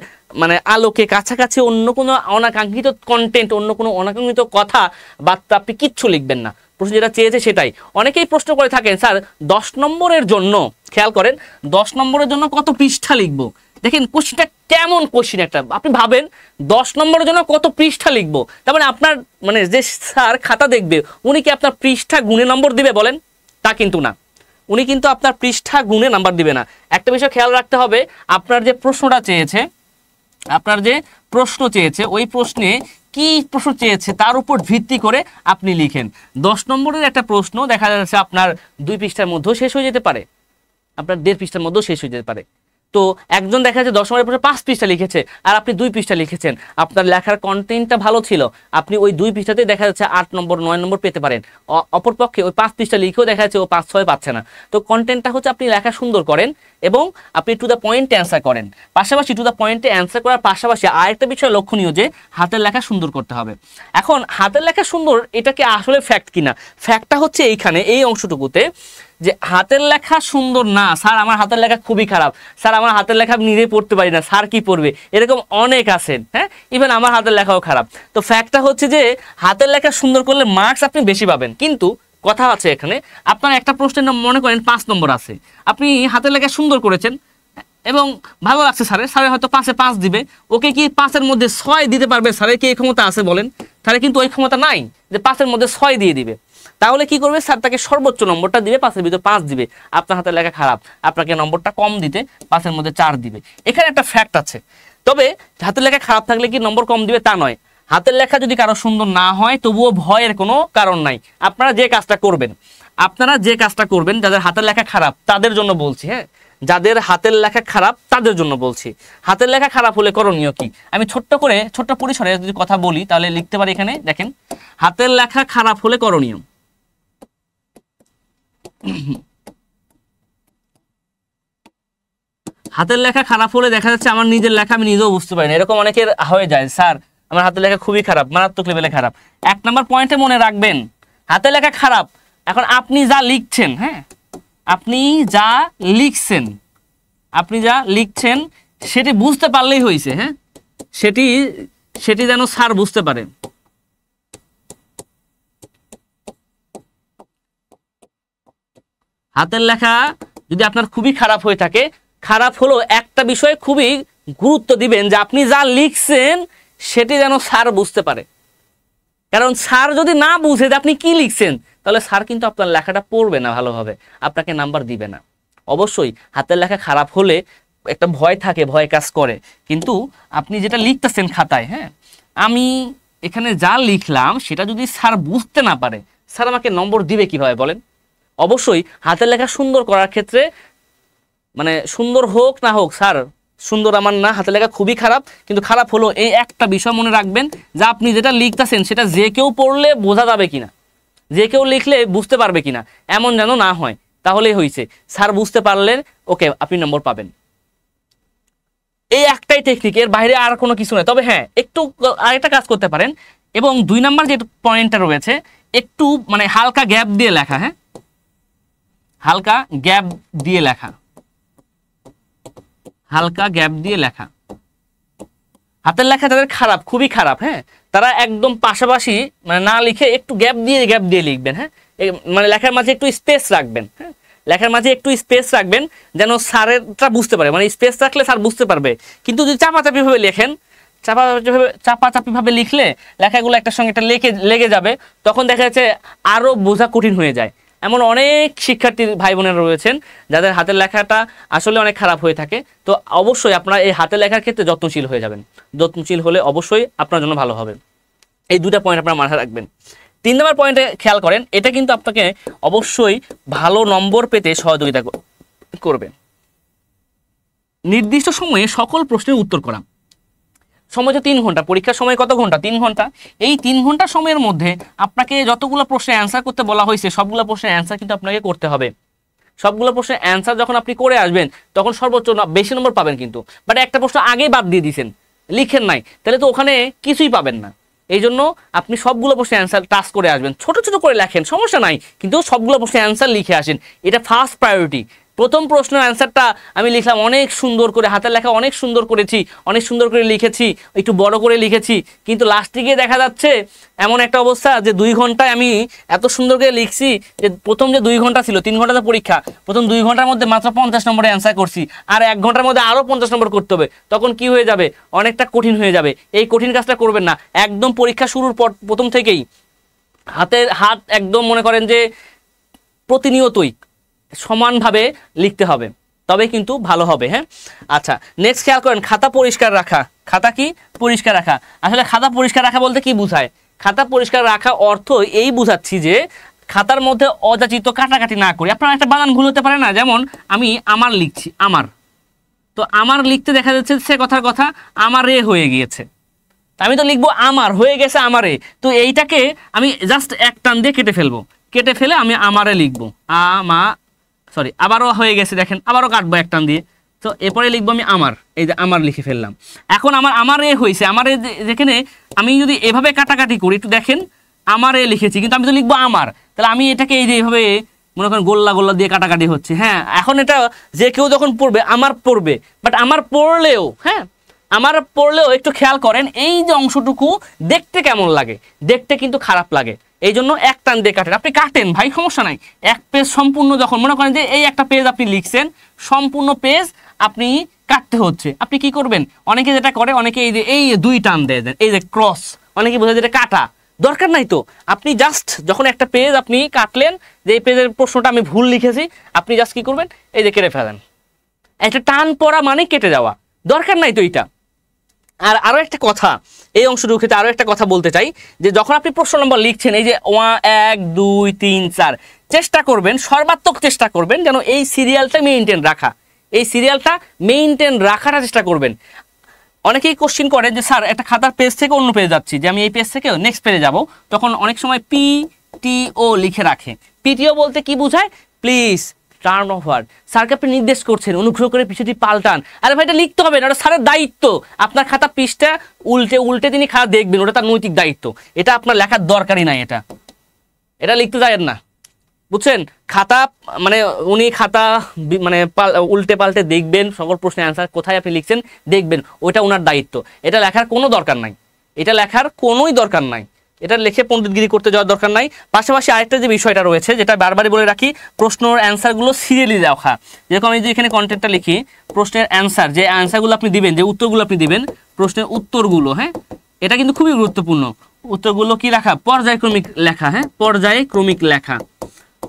মানে আলোকে কাছাকাছি অন্য কোনো অনাকাঙ্ক্ষিত কন্টেন্ট, অন্য কোনো অনাকাঙ্ক্ষিত কথা বার্তা আপনি কিচ্ছু লিখবেন না। প্রশ্ন যেটা চেয়েছে সেটাই। অনেকেই প্রশ্ন করে থাকেন, স্যার 10 নম্বরের জন্য, খেয়াল করেন, 10 নম্বরের জন্য কত পৃষ্ঠা লিখবো? দেখেন কোশ্চিনটা কেমন কোশ্চিন একটা, আপনি ভাবেন 10 নম্বরের জন্য কত পৃষ্ঠা লিখবো। তার মানে আপনার মানে যে স্যার খাতা দেখবে উনি কি আপনার পৃষ্ঠা গুণে নম্বর দিবে বলেন? তা কিন্তু না, উনি কিন্তু আপনার পৃষ্ঠা গুণে নাম্বার দিবে না। একটা বিষয় খেয়াল রাখতে হবে, আপনার যে প্রশ্নটা চেয়েছে, আপনার যে প্রশ্ন চেয়েছে ওই প্রশ্নে কি প্রশ্ন চেয়েছে তার উপর ভিত্তি করে আপনি লিখেন। 10 নম্বরের একটা প্রশ্ন দেখা যাচ্ছে আপনার 2 পৃষ্ঠার মধ্যেও শেষ হয়ে যেতে পারে, আপনার 1.5 পৃষ্ঠার মধ্যেও শেষ হয়ে যেতে পারে। তো একজন দেখা যাচ্ছে 10 নম্বরের প্রশ্নে 5 পৃষ্ঠা লিখেছে আর আপনি 2 পৃষ্ঠা লিখেছেন, আপনার লেখার কন্টেন্টটা ভালো ছিল, আপনি ওই 2 পৃষ্ঠাতে দেখা যাচ্ছে 8 নম্বর 9 নম্বর পেতে পারেন। অপরপক্ষে ওই 5 পৃষ্ঠা লিখেও দেখা যাচ্ছে ও 5-6 পাচ্ছে না। তো কন্টেন্টটা হচ্ছে আপনি লেখা সুন্দর করেন এবং আপনি টু দ্য পয়েন্টে অ্যান্সার করেন। পাশাপাশি টু দ্য পয়েন্টে অ্যান্সার করার পাশাপাশি আরেকটা বিষয় লক্ষণীয় যে হাতের লেখা সুন্দর করতে হবে। এখন হাতের লেখা সুন্দর, এটা কি আসলে ফ্যাক্ট কিনা? ফ্যাক্টটা হচ্ছে এইখানে, এই অংশটুকুতে, যে হাতের লেখা সুন্দর না, স্যার আমার হাতের লেখা খুবই খারাপ, স্যার আমার হাতের লেখা আমি নিজে পড়তে পারি না, স্যার কি পড়বে, এরকম অনেক আছেন। হ্যাঁ, ইভেন আমার হাতের লেখাও খারাপ। তো ফ্যাক্টটা হচ্ছে যে হাতের লেখা সুন্দর করলে মার্কস আপনি বেশি পাবেন। কিন্তু কথা আছে এখানে, আপনার একটা প্রশ্নের মনে করেন 5 নম্বর আছে, আপনি হাতের লেখা সুন্দর করেছেন এবং ভালো লাগছে স্যারের, স্যারের হয়তো 5-এ 5 দিবে, ওকে কি 5-এর মধ্যে 6 দিতে পারবে? স্যারের কি এই ক্ষমতা আছে বলেন? তাহলে কিন্তু ওই ক্ষমতা নাই যে 5-এর মধ্যে 6 দিয়ে দিবে। তাহলে কি করবে? স্যার তাকে সর্বোচ্চ নম্বরটা দিবে, 5-এর ভিতরে 5 দিবে। আপনার হাতের লেখা খারাপ, আপনাকে নম্বরটা কম দিতে 5-এর মধ্যে 4 দিবে। এখানে একটা ফ্যাক্ট আছে। তবে হাতের লেখা খারাপ থাকলে কি নম্বর কম দিবে তা নয়। হাতের লেখা যদি কারো সুন্দর না হয় তবুও ভয়ের কোনো কারণ নাই। আপনারা যে কাজটা করবেন, যাদের হাতের লেখা খারাপ তাদের জন্য বলছি, হ্যাঁ, যাদের হাতের লেখা খারাপ তাদের জন্য বলছি। হাতের লেখা খারাপ হলে করণীয় কি, আমি ছোট্ট পরিসরে যদি কথা বলি তাহলে লিখতে পারি। এখানে দেখেন, হাতের লেখা খারাপ হলে করণীয়, হাতের লেখা খারাপ হলে দেখা যাচ্ছে আমার নিজের লেখা আমি নিজেও বুঝতে পারি না, এরকম অনেকের হয়ে যায়। স্যার আমার হাতের লেখা খুবই খারাপ, মারাত্মক লেভেলে খারাপ। 1 নম্বর পয়েন্টে মনে রাখবেন, হাতের লেখা খারাপ, এখন আপনি যা লিখছেন, হ্যাঁ, আপনি যা লিখছেন সেটি বুঝতে পারলেই হয়েছে। হ্যাঁ, সেটি যেন স্যার বুঝতে পারে। হাতের লেখা যদি আপনার খুবই খারাপ হয়ে থাকে, খারাপ হলো একটা বিষয়ে খুবই গুরুত্ব দিবেন যে আপনি যা লিখছেন সেটি যেন স্যার বুঝতে পারে। কারণ স্যার যদি না বুঝে যে আপনি কি লিখছেন, তাহলে স্যার কিন্তু আপনার লেখাটা পড়বে না ভালোভাবে, আপনাকে নাম্বার দিবে না। অবশ্যই হাতের লেখা খারাপ হলে একটা ভয় থাকে, ভয় কাজ করে, কিন্তু আপনি যেটা লিখতেছেন খাতায়, হ্যাঁ, আমি এখানে যা লিখলাম সেটা যদি স্যার বুঝতে না পারে, স্যার আমাকে নম্বর দিবে কিভাবে বলেন? অবশ্যই হাতের লেখা সুন্দর করার ক্ষেত্রে, মানে সুন্দর হোক না হোক, স্যার সুন্দর আমার না, হাতের লেখা খুবই খারাপ, কিন্তু খারাপ হলো এই একটা বিষয় মনে রাখবেন যে আপনি যেটা লিখতেছেন সেটা যে কেউ পড়লে বোঝা যাবে কিনা, যে কেউ লিখলে বুঝতে পারবে কিনা, এমন যেন না হয়। তাহলেই হয়েছে, স্যার বুঝতে পারলেন, ওকে আপনি নম্বর পাবেন। এই একটাই টেকনিক, এর বাইরে আর কোনো কিছু নয়। তবে হ্যাঁ, একটু আরেকটা কাজ করতে পারেন, এবং 2 নম্বর যে পয়েন্টটা রয়েছে, একটু মানে হালকা গ্যাপ দিয়ে লেখা। হ্যাঁ, হালকা গ্যাপ দিয়ে লেখা, হালকা গ্যাপ দিয়ে লেখা। হাতের লেখা যাদের খারাপ, খুবই খারাপ, হ্যাঁ, তারা একদম পাশাপাশি মানে না লিখে একটু গ্যাপ দিয়ে লিখবেন। হ্যাঁ, মানে লেখার মাঝে একটু স্পেস রাখবেন। হ্যাঁ, লেখার মাঝে একটু স্পেস রাখবেন যেন স্যারেরটা বুঝতে পারে, মানে স্পেস রাখলে স্যার বুঝতে পারবে। কিন্তু যদি চাপাচাপি ভাবে লেখেন, চাপাচাপি ভাবে লিখলে লেখাগুলো একটার সঙ্গে একটা লেগে যাবে, তখন দেখা যাচ্ছে আরো বোঝা কঠিন হয়ে যায়। এমন অনেক শিক্ষার্থী ভাই বোনেরা রয়েছেন যাদের হাতের লেখাটা আসলে অনেক খারাপ হয়ে থাকে। তো অবশ্যই আপনারা এই হাতের লেখার ক্ষেত্রে যত্নশীল হয়ে যাবেন। যত্নশীল হলে অবশ্যই আপনার জন্য ভালো হবে। এই দুটা পয়েন্ট আপনারা মাথায় রাখবেন। 3 নম্বর পয়েন্টে খেয়াল করেন, এটা কিন্তু আপনাকে অবশ্যই ভালো নম্বর পেতে সহযোগিতা করবে। নির্দিষ্ট সময়ে সকল প্রশ্নের উত্তর করা। সময় তো 3 ঘন্টা, পরীক্ষার সময় কত ঘন্টা? 3 ঘন্টা। এই 3 ঘন্টা সময়ের মধ্যে আপনাকে যতগুলো প্রশ্নের অ্যান্সার করতে বলা হয়েছে সবগুলো প্রশ্নের অ্যান্সার কিন্তু আপনাকে করতে হবে। সবগুলো প্রশ্নের অ্যান্সার যখন আপনি করে আসবেন তখন সর্বোচ্চ বেশি নম্বর পাবেন কিন্তু। বাট একটা প্রশ্ন আগেই বাদ দিয়ে দিয়েছেন, লিখেন নাই, তাহলে তো ওখানে কিছুই পাবেন না। এই জন্য আপনি সবগুলো প্রশ্নের অ্যান্সার টাচ করে আসবেন। ছোট ছোট করে লেখেন, সমস্যা নাই, কিন্তু সবগুলো প্রশ্নের অ্যান্সার লিখে আসেন। এটা ফার্স্ট প্রায়োরিটি। প্রথম প্রশ্নের অ্যান্সারটা আমি লিখলাম অনেক সুন্দর করে, হাতের লেখা অনেক সুন্দর করেছি, অনেক সুন্দর করে লিখেছি, একটু বড় করে লিখেছি, কিন্তু লাস্টে গিয়ে দেখা যাচ্ছে এমন একটা অবস্থা যে 2 ঘন্টায় আমি এত সুন্দর করে লিখছি যে প্রথম যে 2 ঘন্টা ছিল, 3 ঘন্টাতে পরীক্ষা, প্রথম 2 ঘন্টার মধ্যে মাত্র 50 নম্বরে অ্যান্সার করছি, আর 1 ঘন্টার মধ্যে আরও 50 নম্বর করতে হবে। তখন কি হয়ে যাবে? অনেকটা কঠিন হয়ে যাবে। এই কঠিন কাজটা করবেন না। একদম পরীক্ষা শুরুর পর প্রথম থেকেই হাত একদম মনে করেন যে প্রতিনিয়তই সমানভাবে লিখতে হবে, তবে কিন্তু ভালো হবে। হ্যাঁ, আচ্ছা, নেক্সট খেয়াল করেন, খাতা পরিষ্কার রাখা। খাতা কি? পরিষ্কার রাখা। আসলে খাতা পরিষ্কার রাখা বলতে কি বোঝায়? খাতা পরিষ্কার রাখা অর্থ এই বোঝাচ্ছি যে খাতার মধ্যে অযাচিত কাটাকাটি না করি। আপনার একটা বানান ভুল হতে পারে না? যেমন আমি আমার লিখছি, আমার, তো আমার লিখতে দেখা যাচ্ছে সে কথার কথা আমারে হয়ে গিয়েছে, আমি তো লিখবো আমার, হয়ে গেছে আমারে, তো এইটাকে আমি জাস্ট এক টান দিয়ে কেটে ফেলবো, কেটে ফেলে আমি আমারে লিখবো, আবারও হয়ে গেছে, দেখেন আবারও কাটবো এক টান দিয়ে, তো এরপরে লিখবো আমি আমার, এই যে আমার লিখে ফেললাম। এখন আমারে হয়েছে, আমারে যেখানে আমি যদি এভাবে কাটাকাটি করি, একটু দেখেন আমারে লিখেছি, কিন্তু আমি তো লিখবো আমার, তাহলে আমি এটাকে এই যে এইভাবে মনে করেন গোল্লা গোল্লা দিয়ে কাটাকাটি হচ্ছে। হ্যাঁ, এখন এটা যে কেউ যখন পড়বে আমার পড়বে, বাট আমার পড়লেও, হ্যাঁ, আমার পড়লেও একটু খেয়াল করেন এই যে অংশটুকু দেখতে কেমন লাগে, দেখতে কিন্তু খারাপ লাগে। এই জন্য এক টান দিয়ে কাটেন। আপনি কাটেন ভাই, সমস্যা নাই। এক পেজ সম্পূর্ণ যখন মনে করেন যে এই একটা পেজ আপনি লিখছেন, সম্পূর্ণ পেজ আপনি কাটতে হচ্ছে, আপনি কি করবেন? অনেকে যেটা করে, অনেকে এই যে 2 টান দিয়ে দেন, এই যে ক্রস, অনেকে বোঝায় যেটা কাটা, দরকার নাই তো। আপনি জাস্ট যখন একটা পেজ আপনি কাটলেন, যে এই পেজের প্রশ্নটা আমি ভুল লিখেছি, আপনি জাস্ট কি করবেন? এই যে কেটে ফেলেন। একটা টান পড়া মানে কেটে যাওয়া, দরকার নাই তো এটা। আর আরো একটা কথা, এই অংশটুকুতে আরো একটা কথা বলতে চাই, যে যখন আপনি প্রশ্ন নম্বর লিখছেন, এই যে 1 2 3 4, চেষ্টা করবেন, সর্বাত্মক চেষ্টা করবেন যেন এই সিরিয়ালটা মেইনটেইন রাখা, এই সিরিয়ালটা মেইনটেইন রাখাটা চেষ্টা করবেন। অনেকেই কোশ্চেন করেন যে স্যার একটা খাতার পেজ থেকে অন্য পেজে যাচ্ছি, যে আমি এই পেজ থেকে নেক্সট পেজে যাব, তখন অনেক সময় PTO লিখে রাখে। PTO বলতে কি বোঝায়? Please turn over. স্যারকে আপনি নির্দেশ করছেন, অনুগ্রহ করে পৃষ্ঠাটি পাল্টান। আরে ভাই, এটা লিখতে হবে না, ওটা স্যারের দায়িত্ব। আপনার খাতা পৃষ্ঠা উল্টে উল্টে তিনি খাতা দেখবেন, ওটা তার নৈতিক দায়িত্ব। এটা আপনার লেখার দরকারই নাই, এটা লিখতে যাবেন না, বুঝছেন? খাতা মানে উনি খাতা মানে উল্টে পাল্টে দেখবেন, সকল প্রশ্নের অ্যান্সার কোথায় আপনি লিখছেন দেখবেন, ওইটা ওনার দায়িত্ব। এটা লেখার কোনো দরকার নাই, এটা লেখার কোনোই দরকার নাই, এটা লিখে পণ্ডিতগিরি করতে যাওয়ার দরকার নাই। পাশাপাশি আরেকটা যে বিষয়টা রয়েছে, যেটা বারবারই বলে রাখি, প্রশ্নের অ্যান্সারগুলো সিরিয়ালি রাখা। যেরকম আমি যে এখানে কন্টেন্টটা লিখি, প্রশ্নের অ্যান্সার, যে অ্যান্সারগুলো আপনি দিবেন, যে উত্তরগুলো আপনি দিবেন, প্রশ্নের উত্তরগুলো, হ্যাঁ, এটা কিন্তু খুবই গুরুত্বপূর্ণ। উত্তরগুলো কি রাখা? পর্যায়ক্রমিক লেখা। হ্যাঁ, পর্যায়ক্রমিক লেখা,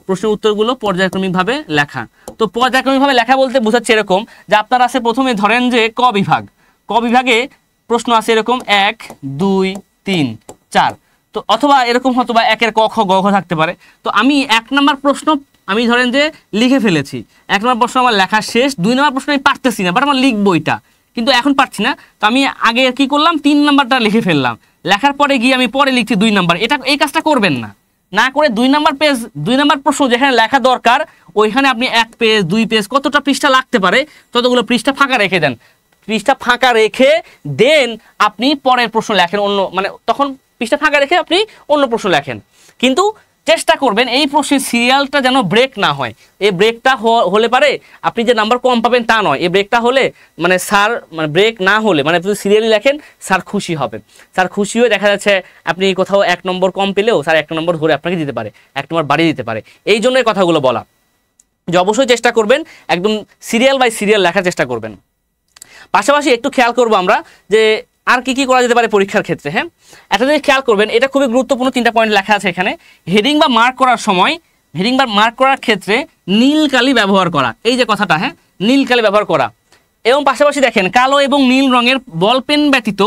প্রশ্নের উত্তরগুলো পর্যায়ক্রমিকভাবে লেখা। তো পর্যায়ক্রমিকভাবে লেখা বলতে বোঝাচ্ছে এরকম যে আপনার আছে প্রথমে ধরেন যে ক বিভাগে প্রশ্ন আছে এরকম 1 2 3 4, তো অথবা এরকম হয়তো বা 1 ক খ গ ঘ থাকতে পারে। তো আমি 1 নম্বর প্রশ্ন আমি ধরেন যে লিখে ফেলেছি, 1 নম্বর প্রশ্ন আমার লেখা শেষ, 2 নম্বর প্রশ্ন আমি পারতেছি না, বাট আমার লিখবো এটা, কিন্তু এখন পারছি না, তো আমি আগে কি করলাম, 3 নম্বরটা লিখে ফেললাম, লেখার পরে গিয়ে আমি পরে লিখছি 2 নম্বর। এই কাজটা করবেন না, না করে 2 নম্বর পেজ, 2 নম্বর প্রশ্ন যেখানে লেখা দরকার ওইখানে আপনি 1 পেজ 2 পেজ কতটা পৃষ্ঠা লাগতে পারে ততগুলো পৃষ্ঠা ফাঁকা রেখে দেন। পৃষ্ঠা ফাঁকা রেখে দেন আপনি পরের প্রশ্ন লেখেন, অন্য মানে তখন পৃষ্ঠা ফাঁকা রেখে আপনি অন্য প্রশ্ন লেখেন, কিন্তু চেষ্টা করবেন এই প্রশ্নের সিরিয়ালটা যেন ব্রেক না হয়। এই ব্রেকটা হলে পারে আপনি যে নাম্বার কম পাবেন তা নয়, এই ব্রেকটা হলে মানে স্যার মানে ব্রেক না হলে মানে আপনি সিরিয়ালি লেখেন, স্যার খুশি হবেন। স্যার খুশি হয়ে দেখা যাচ্ছে আপনি কোথাও 1 নম্বর কম পেলেও স্যার 1 নম্বর ধরে আপনাকে দিতে পারে, 1 নম্বর বাড়িয়ে দিতে পারে। এই জন্য এই কথাগুলো বলা, যে অবশ্যই চেষ্টা করবেন একদম সিরিয়াল বাই সিরিয়াল লেখার চেষ্টা করবেন। পাশাপাশি একটু খেয়াল করবো আমরা যে আর কি করা যেতে পারে পরীক্ষার ক্ষেত্রে। হ্যাঁ, একটা জিনিস খেয়াল করবেন, এটা খুবই গুরুত্বপূর্ণ, 3টা পয়েন্ট লেখা আছে এখানে। হেডিং বা মার্ক করার সময় হেডিং বার মার্ক করার ক্ষেত্রে নীল কালি ব্যবহার করা, এই যে কথাটা, হ্যাঁ, নীল কালি ব্যবহার করা। এবং পাশাপাশি দেখেন কালো এবং নীল রঙের বল পেন ব্যতীত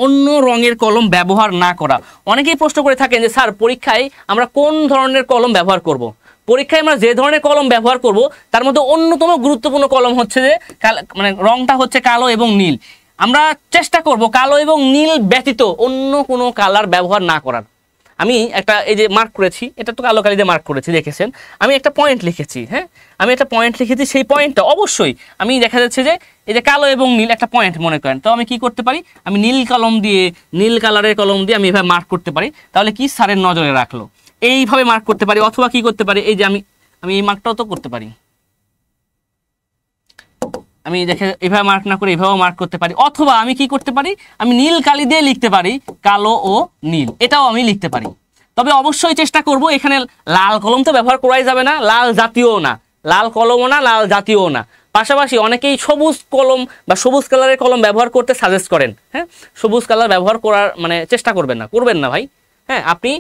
অন্য রঙের কলম ব্যবহার না করা। অনেকেই প্রশ্ন করে থাকেন যে স্যার পরীক্ষায় আমরা কোন ধরনের কলম ব্যবহার করব। পরীক্ষায় আমরা যে ধরনের কলম ব্যবহার করব তার মধ্যে অন্যতম গুরুত্বপূর্ণ কলম হচ্ছে যে মানে রংটা হচ্ছে কালো এবং নীল। আমরা চেষ্টা করব কালো এবং নীল ব্যতীত অন্য কোনো কালার ব্যবহার না করার। আমি একটা এই যে মার্ক করেছি, এটা তো কালো কালি দিয়ে মার্ক করেছি, দেখেছেন আমি একটা পয়েন্ট লিখেছি, হ্যাঁ, আমি একটা পয়েন্ট লিখেছি, সেই পয়েন্টটা অবশ্যই আমি দেখা যাচ্ছে যে এই যে কালো এবং নীল একটা পয়েন্ট মনে করেন, তো আমি কি করতে পারি, আমি নীল কলম দিয়ে, নীল কালারের কলম দিয়ে আমি এভাবে মার্ক করতে পারি, তাহলে কি স্যারের নজরে রাখলো, এইভাবে মার্ক করতে পারি। অথবা কি করতে পারি, এই যে আমি এই মার্কটাও তো করতে পারি, আমি দেখে এভাবে মার্ক না করে এভাবেও মার্ক করতে পারি। অথবা আমি কি করতে পারি, আমি নীল কালি দিয়ে লিখতে পারি কালো ও নীল, এটাও আমি লিখতে পারি। তবে অবশ্যই চেষ্টা করব এখানে লাল কলম তো ব্যবহার করাই যাবে না, লাল জাতীয় না, লাল কলমও না, লাল জাতীয় না। পাশাপাশি অনেকেই সবুজ কলম বা সবুজ কালারের কলম ব্যবহার করতে সাজেস্ট করেন, হ্যাঁ, সবুজ কালার ব্যবহার করার মানে চেষ্টা করবেন না ভাই, হ্যাঁ, আপনি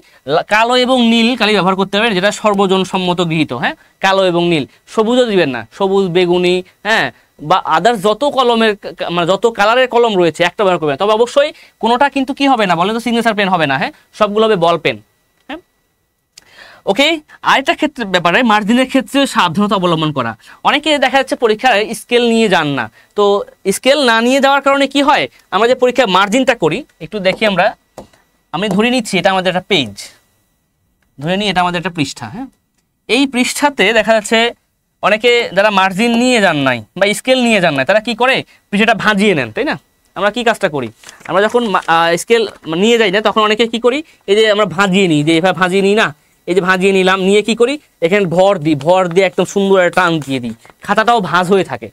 কালো এবং নীল কালি ব্যবহার করতে পারবেন, যেটা সর্বজন সম্মত গৃহীত, হ্যাঁ, কালো এবং নীল। সবুজও দিবেন না, সবুজ, বেগুনি, হ্যাঁ, বা আদার্স যত কলমের মানে যত কালারের কলম রয়েছে একটা ব্যবহার করবেন। তবে অবশ্যই কোনোটা কিন্তু কি হবে না বলেন তো, সিগনেচার পেন হবে না, হ্যাঁ, সবগুলো হবে বল পেন, হ্যাঁ। ওকে, আরেকটা ক্ষেত্রে ব্যাপারে মার্জিনের ক্ষেত্রে সাবধানতা অবলম্বন করা। অনেকে দেখা যাচ্ছে পরীক্ষায় স্কেল নিয়ে যান না, তো স্কেল না নিয়ে যাওয়ার কারণে কি হয়, আমরা যে পরীক্ষায় মার্জিনটা করি একটু দেখি, আমি ধরে নিচ্ছি এটা আমাদের একটা পেজ, ধরে নিই এটা আমাদের একটা পৃষ্ঠা, হ্যাঁ, এই পৃষ্ঠাতে দেখা যাচ্ছে অনেকে যারা মার্জিন নিয়ে যান নাই বা স্কেল নিয়ে যান নাই তারা কি করে, পৃষ্ঠাটা ভাঁজিয়ে নেন, তাই না। আমরা কি কাজটা করি, আমরা যখন স্কেল নিয়ে যাই না তখন অনেকে কি করি, এই যে আমরা ভাঁজিয়ে নিই, যে এভাবে ভাঁজিয়ে নিই না, এই যে ভাঁজিয়ে নিলাম, নিয়ে কি করি এখানে ভর দিয়ে একদম সুন্দর একটা টান দিয়ে দিই, খাতাটাও ভাঁজ হয়ে থাকে,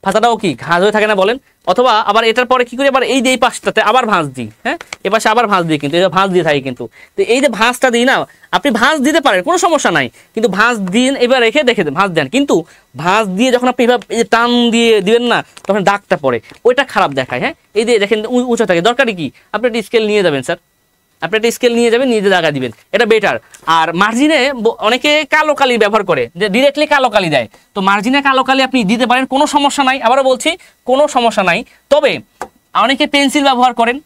খাতাটাও কি ঘাজ হয়ে থাকে না বলেন। অথবা আবার এটার পরে কি করি, আবার এই যে এই পাশটাতে আবার ভাঁজ দিই, হ্যাঁ, এ পাশে আবার ভাঁজ দিই, কিন্তু ভাঁজ দিয়ে থাকি কিন্তু। তো এই যে ভাঁজটা দিই না, আপনি ভাঁজ দিতে পারেন, কোনো সমস্যা নাই, কিন্তু ভাঁজ দিন এবার রেখে দেখে ভাঁজ দেন, কিন্তু ভাঁজ দিয়ে যখন আপনি এভাবে এই যে টান দিয়ে দিবেন না তখন দাগটা পড়ে, ওইটা খারাপ দেখায়, হ্যাঁ। এই যে দেখেন উঁচু থাকে, দরকারই কি আপনি একটা স্কেল নিয়ে যাবেন স্যার, আপনি একটা স্কেল নিয়ে যাবেন, নিজে জায়গা দিবেন, এটা বেটার। আর মার্জিনে অনেকে কালো কালি ব্যবহার করে, যে ডিরেক্টলি কালো কালি দেয়, তো মার্জিনে কালো কালি আপনি দিতে পারেন, কোনো সমস্যা নাই, আবারও বলছি কোনো সমস্যা নাই। তবে অনেকে পেন্সিল ব্যবহার করেন,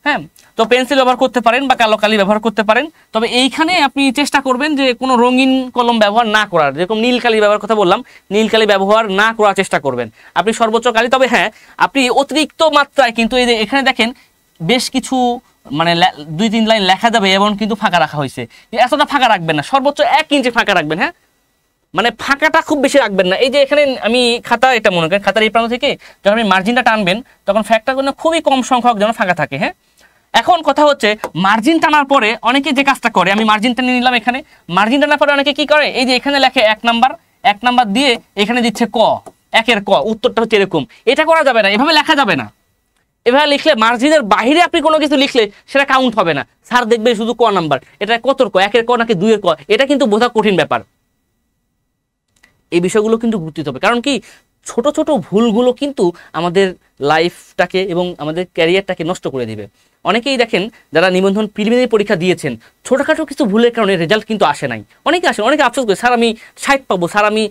হ্যাঁ, তো পেন্সিল ব্যবহার করতে পারেন বা কালো কালি ব্যবহার করতে পারেন। তবে এইখানে আপনি চেষ্টা করবেন যে কোনো রঙিন কলম ব্যবহার না করার, যেরকম নীল কালি ব্যবহার কথা বললাম, নীল কালি ব্যবহার না করার চেষ্টা করবেন আপনি সর্বোচ্চ কালি। তবে হ্যাঁ, আপনি অতিরিক্ত মাত্রায় কিন্তু এই যে এখানে দেখেন বেশ কিছু মানে 2-3 লাইন লেখা যাবে এমন কিন্তু ফাঁকা রাখা হয়েছে, এতটা ফাঁকা রাখবেন না, সর্বোচ্চ 1 ইঞ্চি ফাঁকা রাখবেন, হ্যাঁ, মানে ফাঁকাটা খুব বেশি রাখবেন না। এই যে এখানে আমি খাতা, এটা মনে করেন খাতার এই প্রান্ত থেকে যখন আপনি মার্জিনটা টানবেন তখন ফ্যাক্টর জন্য খুবই কম সংখ্যক যেন ফাঁকা থাকে, হ্যাঁ। এখন কথা হচ্ছে মার্জিন টানার পরে অনেকে যে কাজটা করে, আমি মার্জিন টেনে নিলাম, এখানে মার্জিন টানার পরে অনেকে কি করে, এই যে এখানে লেখে 1 নাম্বার দিয়ে এখানে দিচ্ছে ক, 1-এর ক, উত্তরটা হচ্ছে এরকম। এটা করা যাবে না, এভাবে লেখা যাবে না। এভাবে লিখলে মার্জিনের বাইরে আপনি কোনো কিছু লিখলে সেটা কাউন্ট হবে না, স্যার দেখবে শুধু ক নাম্বার, এটা কতর ক, 1-এর ক নাকি 2-এর ক, এটা কিন্তু বোঝা কঠিন ব্যাপার। এই বিষয়গুলো কিন্তু গুরুত্ব দিতে হবে, কারণ কি ছোট ছোট ভুলগুলো কিন্তু আমাদের লাইফটাকে এবং আমাদের ক্যারিয়ারটাকে নষ্ট করে দিবে। অনেকেই দেখেন যারা নিবন্ধন প্রিলিমিনারি পরীক্ষা দিয়েছেন, ছোটোখাটো কিছু ভুলের কারণে রেজাল্ট কিন্তু আসে নাই, অনেকে আফসোস করে, স্যার আমি 60 পাবো, স্যার আমি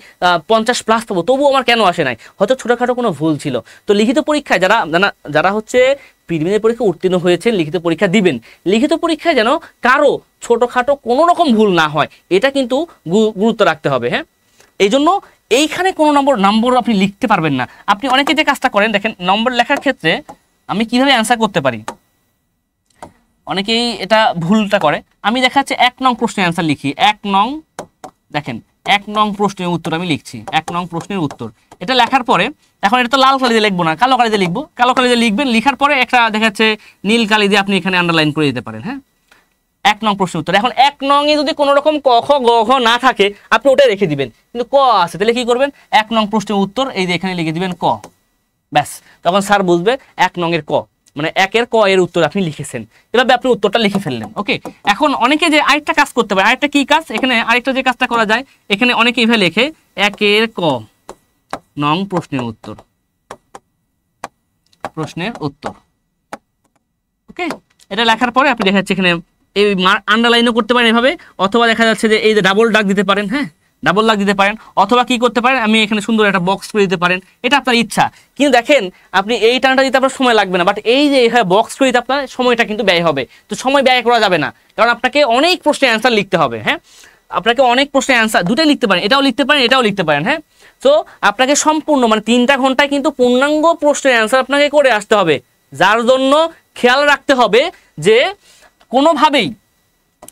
50+ পাবো, তবুও আমার কেন আসে নাই, হয়তো ছোটোখাটো কোনো ভুল ছিল। তো লিখিত পরীক্ষায় যারা হচ্ছে প্রিলিমিনারি পরীক্ষা উত্তীর্ণ হয়েছেন, লিখিত পরীক্ষা দিবেন, লিখিত পরীক্ষায় যেন কারো ছোটোখাটো কোনো রকম ভুল না হয়, এটা কিন্তু গুরুত্ব রাখতে হবে, হ্যাঁ। এই জন্য এইখানে কোনো নম্বর আপনি লিখতে পারবেন না। আপনি অনেকে যে কাজটা করেন দেখেন, নম্বর লেখার ক্ষেত্রে আমি কিভাবে অ্যান্সার করতে পারি, অনেকেই এটা ভুলটা করে। আমি দেখাচ্ছি 1 নং প্রশ্নের অ্যান্সার লিখি, 1 নং, দেখেন 1 নং প্রশ্নের উত্তর আমি লিখছি, 1 নং প্রশ্নের উত্তর। এটা লেখার পরে এখন এটা তো লাল কালি দিয়ে লিখবো না, কালো কালি দিয়ে লিখবো, কালো কালি দিয়ে লিখবেন, লিখার পরে একটা দেখাচ্ছে নীল কালি দিয়ে আপনি এখানে আন্ডারলাইন করে দিতে পারেন, হ্যাঁ। 1 নং প্রশ্নের উত্তর। এখন 1 নংয়ে যদি কোনো রকম ক খ গ ঘ না থাকে আপনি ওটাই রেখে দিবেন, কিন্তু ক আছে তাহলে কি করবেন, 1 নং প্রশ্নের উত্তর এই যে এখানে লিখে দিবেন ক, ব্যাস, তখন স্যার বুঝবে 1 নংয়ের ক মানে 1-এর ক এর উত্তর আপনি লিখেছেন, এভাবে আপনি উত্তরটা লিখে ফেললেন। ওকে, এখন অনেকে যে আরেকটা কাজ করতে পারে, আরেকটা কি কাজ, এখানে আরেকটা যে কাজটা করা যায়, এখানে অনেকে এভাবে লেখে 1-এর ক নং প্রশ্নের উত্তর, ওকে। এটা লেখার পরে আপনি দেখাচ্ছে এখানে এই আন্ডারলাইনও করতে পারেন এভাবে, অথবা দেখা যাচ্ছে যে এই যে ডাবল দাগ দিতে পারেন, হ্যাঁ, ডাবল দাগ দিতে পারেন, অথবা কি করতে পারেন, আমি এখানে সুন্দর একটা বক্স করে দিতে পারেন, এটা আপনার ইচ্ছা। কিন্তু দেখেন আপনি এই টানটা দিতে আপনার সময় লাগবে না, বাট এই যে এইভাবে বক্স করে দিতে আপনার সময়টা কিন্তু ব্যয় হবে। তো সময় ব্যয় করা যাবে না, কারণ আপনাকে অনেক প্রশ্নের অ্যান্সার লিখতে হবে। হ্যাঁ, আপনাকে অনেক প্রশ্নের অ্যান্সার দুটাই লিখতে পারেন, এটাও লিখতে পারেন, এটাও লিখতে পারেন। হ্যাঁ, তো আপনাকে সম্পূর্ণ মানে 3টা ঘন্টায় কিন্তু পূর্ণাঙ্গ প্রশ্নের অ্যান্সার আপনাকে করে আসতে হবে, যার জন্য খেয়াল রাখতে হবে যে কোনোভাবেই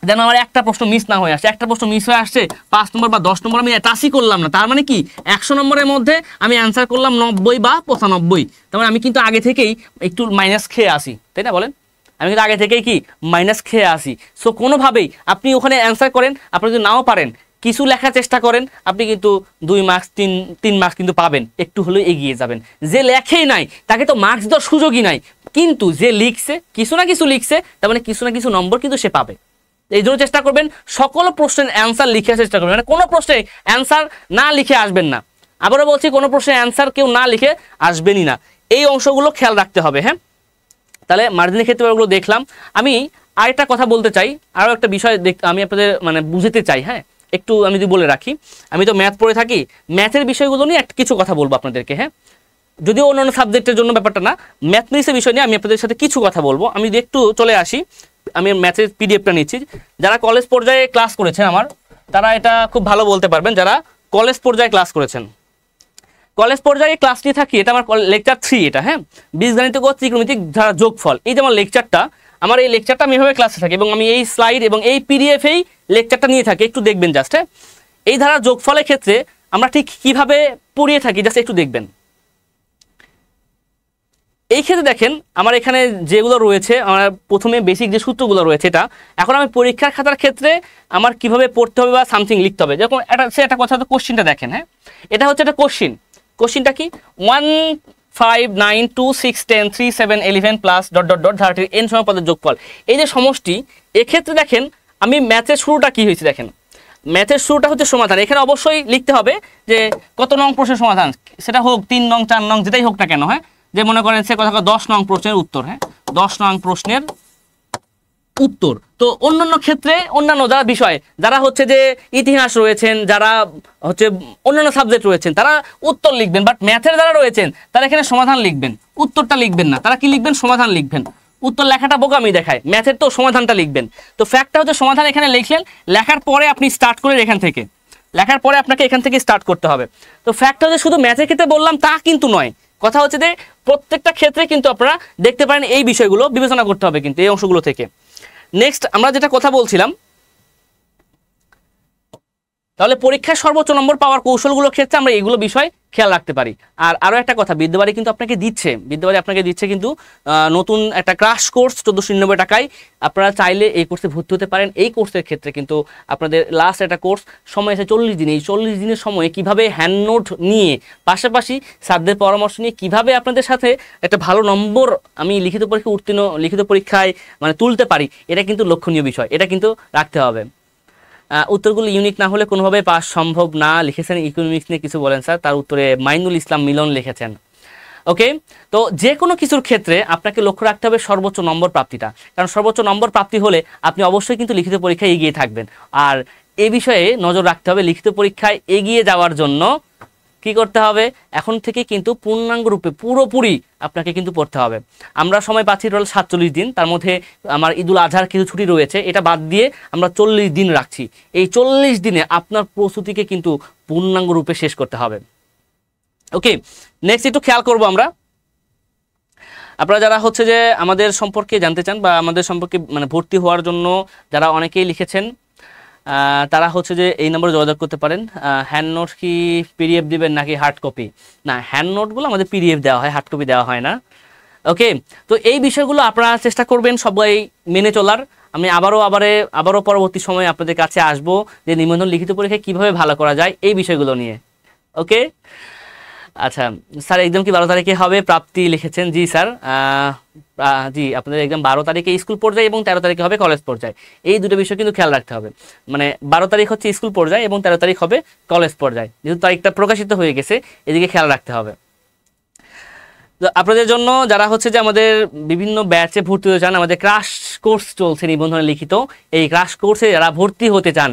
যেন আমার একটা প্রশ্ন মিস না হয়ে আসে। একটা প্রশ্ন মিস হয়ে আসছে 5 নম্বর বা 10 নম্বর আমি টাচই করলাম না, তার মানে কি 100 নম্বরের মধ্যে আমি অ্যান্সার করলাম 90 বা 95, তার মানে আমি কিন্তু আগে থেকেই একটু মাইনাস খেয়ে আসি, তাই না বলেন? আমি কিন্তু আগে থেকেই কি মাইনাস খেয়ে আসি। সো কোনোভাবেই আপনি ওখানে অ্যান্সার করেন, আপনি যদি নাও পারেন কিছু লেখার চেষ্টা করেন, আপনি কিন্তু 2 মার্কস 3 মার্কস কিন্তু পাবেন, একটু হলেও এগিয়ে যাবেন। যে লেখেই নাই তাকে তো মার্কস দেওয়ার সুযোগই নাই, কিন্তু যে লিখছে কিছু না কিছু লিখছে, তার মানে কিছু না কিছু নম্বর কিন্তু সে পাবে। এই জন্য চেষ্টা করবেন সকল প্রশ্নের অ্যান্সার লিখে আসার চেষ্টা করবেন, মানে কোনো প্রশ্নে অ্যান্সার না লিখে আসবেন না। আবারও বলছি, কোনো প্রশ্নের অ্যান্সার কেউ না লিখে আসবেনই না, এই অংশগুলো খেয়াল রাখতে হবে। হ্যাঁ, তাহলে মার্জিনের ক্ষেত্রে ওগুলো দেখলাম। আমি আরেকটা কথা বলতে চাই, আরও একটা বিষয় আমি আপনাদের মানে বুঝতে চাই। হ্যাঁ, একটু আমি যদি বলে রাখি, আমি তো ম্যাথ পড়ে থাকি, ম্যাথের বিষয়গুলো নিয়ে কিছু কথা বলবো আপনাদেরকে। হ্যাঁ, যদিও অন্যান্য সাবজেক্টের জন্য ব্যাপারটা না, ম্যাথমেটিক্সের বিষয় নিয়ে আমি আপনাদের সাথে কিছু কথা বলবো। আমি যদি একটু চলে আসি, আমি ম্যাথের পিডিএফটা নিচ্ছি। যারা কলেজ পর্যায়ে ক্লাস করেছেন আমার, তারা এটা খুব ভালো বলতে পারবেন, যারা কলেজ পর্যায়ে ক্লাস করেছেন। কলেজ পর্যায়ে ক্লাস নিয়ে থাকি, এটা আমার লেকচার 3 এটা। হ্যাঁ, বীজগাণিতিক ও ত্রিকোণমিতিক ধারা যোগফল, এই যে আমার লেকচারটা, আমার এই লেকচারটা আমি এভাবে ক্লাসে থাকি এবং আমি এই স্লাইড এবং এই পিডিএফেই লেকচারটা নিয়ে থাকি, একটু দেখবেন জাস্ট। হ্যাঁ, এই ধারা যোগফলের ক্ষেত্রে আমরা ঠিক কিভাবে পড়িয়ে থাকি জাস্ট একটু দেখবেন। এই ক্ষেত্রে দেখেন আমার এখানে যেগুলো রয়েছে, আমার প্রথমে বেসিক যে সূত্রগুলো রয়েছে, এটা এখন আমি পরীক্ষার খাতার ক্ষেত্রে আমার কিভাবে পড়তে হবে বা সামথিং লিখতে হবে। যেরকম একটা কথা, তো কোশ্চিনটা দেখেন। হ্যাঁ, এটা হচ্ছে একটা কোশ্চিনটা কি 1 5 9 2 6 10 3 7 11 প্লাস ডট ডট ডট ধারাটির n সংখ্যক পদের যোগফল, এই যে সমষ্টি। এক্ষেত্রে দেখেন আমি ম্যাথের শুরুটা কি হয়েছে, দেখেন ম্যাথের শুরুটা হচ্ছে সমাধান। এখানে অবশ্যই লিখতে হবে যে কত নং প্রশ্নের সমাধান, সেটা হোক 3 নং 4 নং যেটাই হোক না কেন। হ্যাঁ, যে মনে করেন সে কথা 10 নং প্রশ্নের উত্তর। হ্যাঁ, 10 নং প্রশ্নের উত্তর। তো অন্যান্য ক্ষেত্রে অন্যান্য যারা বিষয়, যারা হচ্ছে যে ইতিহাস রয়েছেন, যারা হচ্ছে অন্যান্য সাবজেক্ট রয়েছেন, তারা উত্তর লিখবেন, বাট ম্যাথের যারা রয়েছেন তারা এখানে সমাধান লিখবেন, উত্তরটা লিখবেন না। তারা কি লিখবেন? সমাধান লিখবেন। উত্তর লেখাটা বোকামি দেখায়, ম্যাথের তো সমাধানটা লিখবেন। তো ফ্যাক্টটা হচ্ছে সমাধান এখানে লিখলেন, লেখার পরে আপনি স্টার্ট করেন এখান থেকে, লেখার পরে আপনাকে এখান থেকে স্টার্ট করতে হবে। তো ফ্যাক্টটা যে শুধু ম্যাথের ক্ষেত্রে বললাম তা কিন্তু নয়, কথা হচ্ছে যে প্রত্যেকটা ক্ষেত্রে কিন্তু আপনারা দেখতে পারেন এই বিষয়গুলো বিবেচনা করতে হবে কিন্তু এই অংশগুলো থেকে। নেক্সট আমরা যেটা কথা বলছিলাম, তাহলে পরীক্ষায় সর্বোচ্চ নম্বর পাওয়ার কৌশলগুলোর ক্ষেত্রে আমরা এইগুলো বিষয় খেয়াল রাখতে পারি। আর আরও একটা কথা, বিদ্যাবাড়ি কিন্তু আপনাকে দিচ্ছে কিন্তু নতুন একটা ক্রাশ কোর্স 1499 টাকায়। আপনারা চাইলে এই কোর্সে ভর্তি হতে পারেন। এই কোর্সের ক্ষেত্রে কিন্তু আপনাদের লাস্ট একটা কোর্স সময় আছে 40 দিন। এই 40 দিনের সময়ে কিভাবে হ্যান্ড নোট নিয়ে পাশাপাশি স্যারদের পরামর্শ নিয়ে কিভাবে আপনাদের সাথে একটা ভালো নম্বর আমি লিখিত পরীক্ষায় মানে তুলতে পারি, এটা কিন্তু লক্ষণীয় বিষয়, এটা কিন্তু রাখতে হবে। উত্তরগুলো ইউনিক না হলে কোনোভাবে পাস সম্ভব না লিখেছেন। ইকোনমিক্স নিয়ে কিছু বলেন স্যার, তার উত্তরে মাইনুল ইসলাম মিলন লিখেছেন। ওকে, তো যে কোনো কিছুর ক্ষেত্রে আপনাকে লক্ষ্য রাখতে হবে সর্বোচ্চ নম্বর প্রাপ্তিটা, কারণ সর্বোচ্চ নম্বর প্রাপ্তি হলে আপনি অবশ্যই কিন্তু লিখিত পরীক্ষায় এগিয়ে থাকবেন। আর এ বিষয়ে নজর রাখতে হবে, লিখিত পরীক্ষায় এগিয়ে যাওয়ার জন্য কি করতে হবে, এখন থেকে কিন্তু পূর্ণাঙ্গ রূপে পুরোপুরি আপনাকে কিন্তু পড়তে হবে। আমরা সময় পাচ্ছি টোটাল 47 দিন, তার মধ্যে আমার ঈদুল আজহার কিছু ছুটি রয়েছে, এটা বাদ দিয়ে আমরা 40 দিন রাখছি। এই 40 দিনে আপনার প্রস্তুতিকে কিন্তু পূর্ণাঙ্গ রূপে শেষ করতে হবে। ওকে, নেক্সট একটু খেয়াল করব আমরা, আপনারা যারা হচ্ছে যে আমাদের সম্পর্কে জানতে চান বা আমাদের সম্পর্কে মানে ভর্তি হওয়ার জন্য যারা অনেকেই লিখেছেন, তারা হচ্ছে যে এই নম্বরে যোগাযোগ করতে পারেন। হ্যান্ড নোট কি পিডিএফ দিবেন নাকি হার্ড কপি? না, হ্যান্ড নোটগুলো আমাদের পিডিএফ দেওয়া হয়, হার্ড কপি দেওয়া হয় না। ওকে, তো এই বিষয়গুলো আপনারা চেষ্টা করবেন সবাই মেনে চলার। আমি আবারও পরবর্তী সময়ে আপনাদের কাছে আসবো যে নিবন্ধন লিখিত পরীক্ষায় কীভাবে ভালো করা যায় এই বিষয়গুলো নিয়ে। ওকে, আচ্ছা স্যার এক্সাম কি 12 তারিখে হবে? প্রাপ্তি লিখেছেন, জি স্যার, জি আপনাদের এক্সাম 12 তারিখে স্কুল পর্যায়ে এবং 13 তারিখে হবে কলেজ পর্যায়ে। এই দুটো বিষয় কিন্তু খেয়াল রাখতে হবে, মানে 12 তারিখ হচ্ছে স্কুল পর্যায়ে এবং 13 তারিখ হবে কলেজ পর্যায়ে। যেহেতু তারিখটা প্রকাশিত হয়ে গেছে, এদিকে খেয়াল রাখতে হবে। আপনাদের জন্য যারা হচ্ছে যে আমাদের বিভিন্ন ব্যাচে ভর্তি হতে চান, আমাদের ক্রাশ কোর্স চলছে নিবন্ধনে লিখিত, এই ক্রাশ কোর্সে যারা ভর্তি হতে চান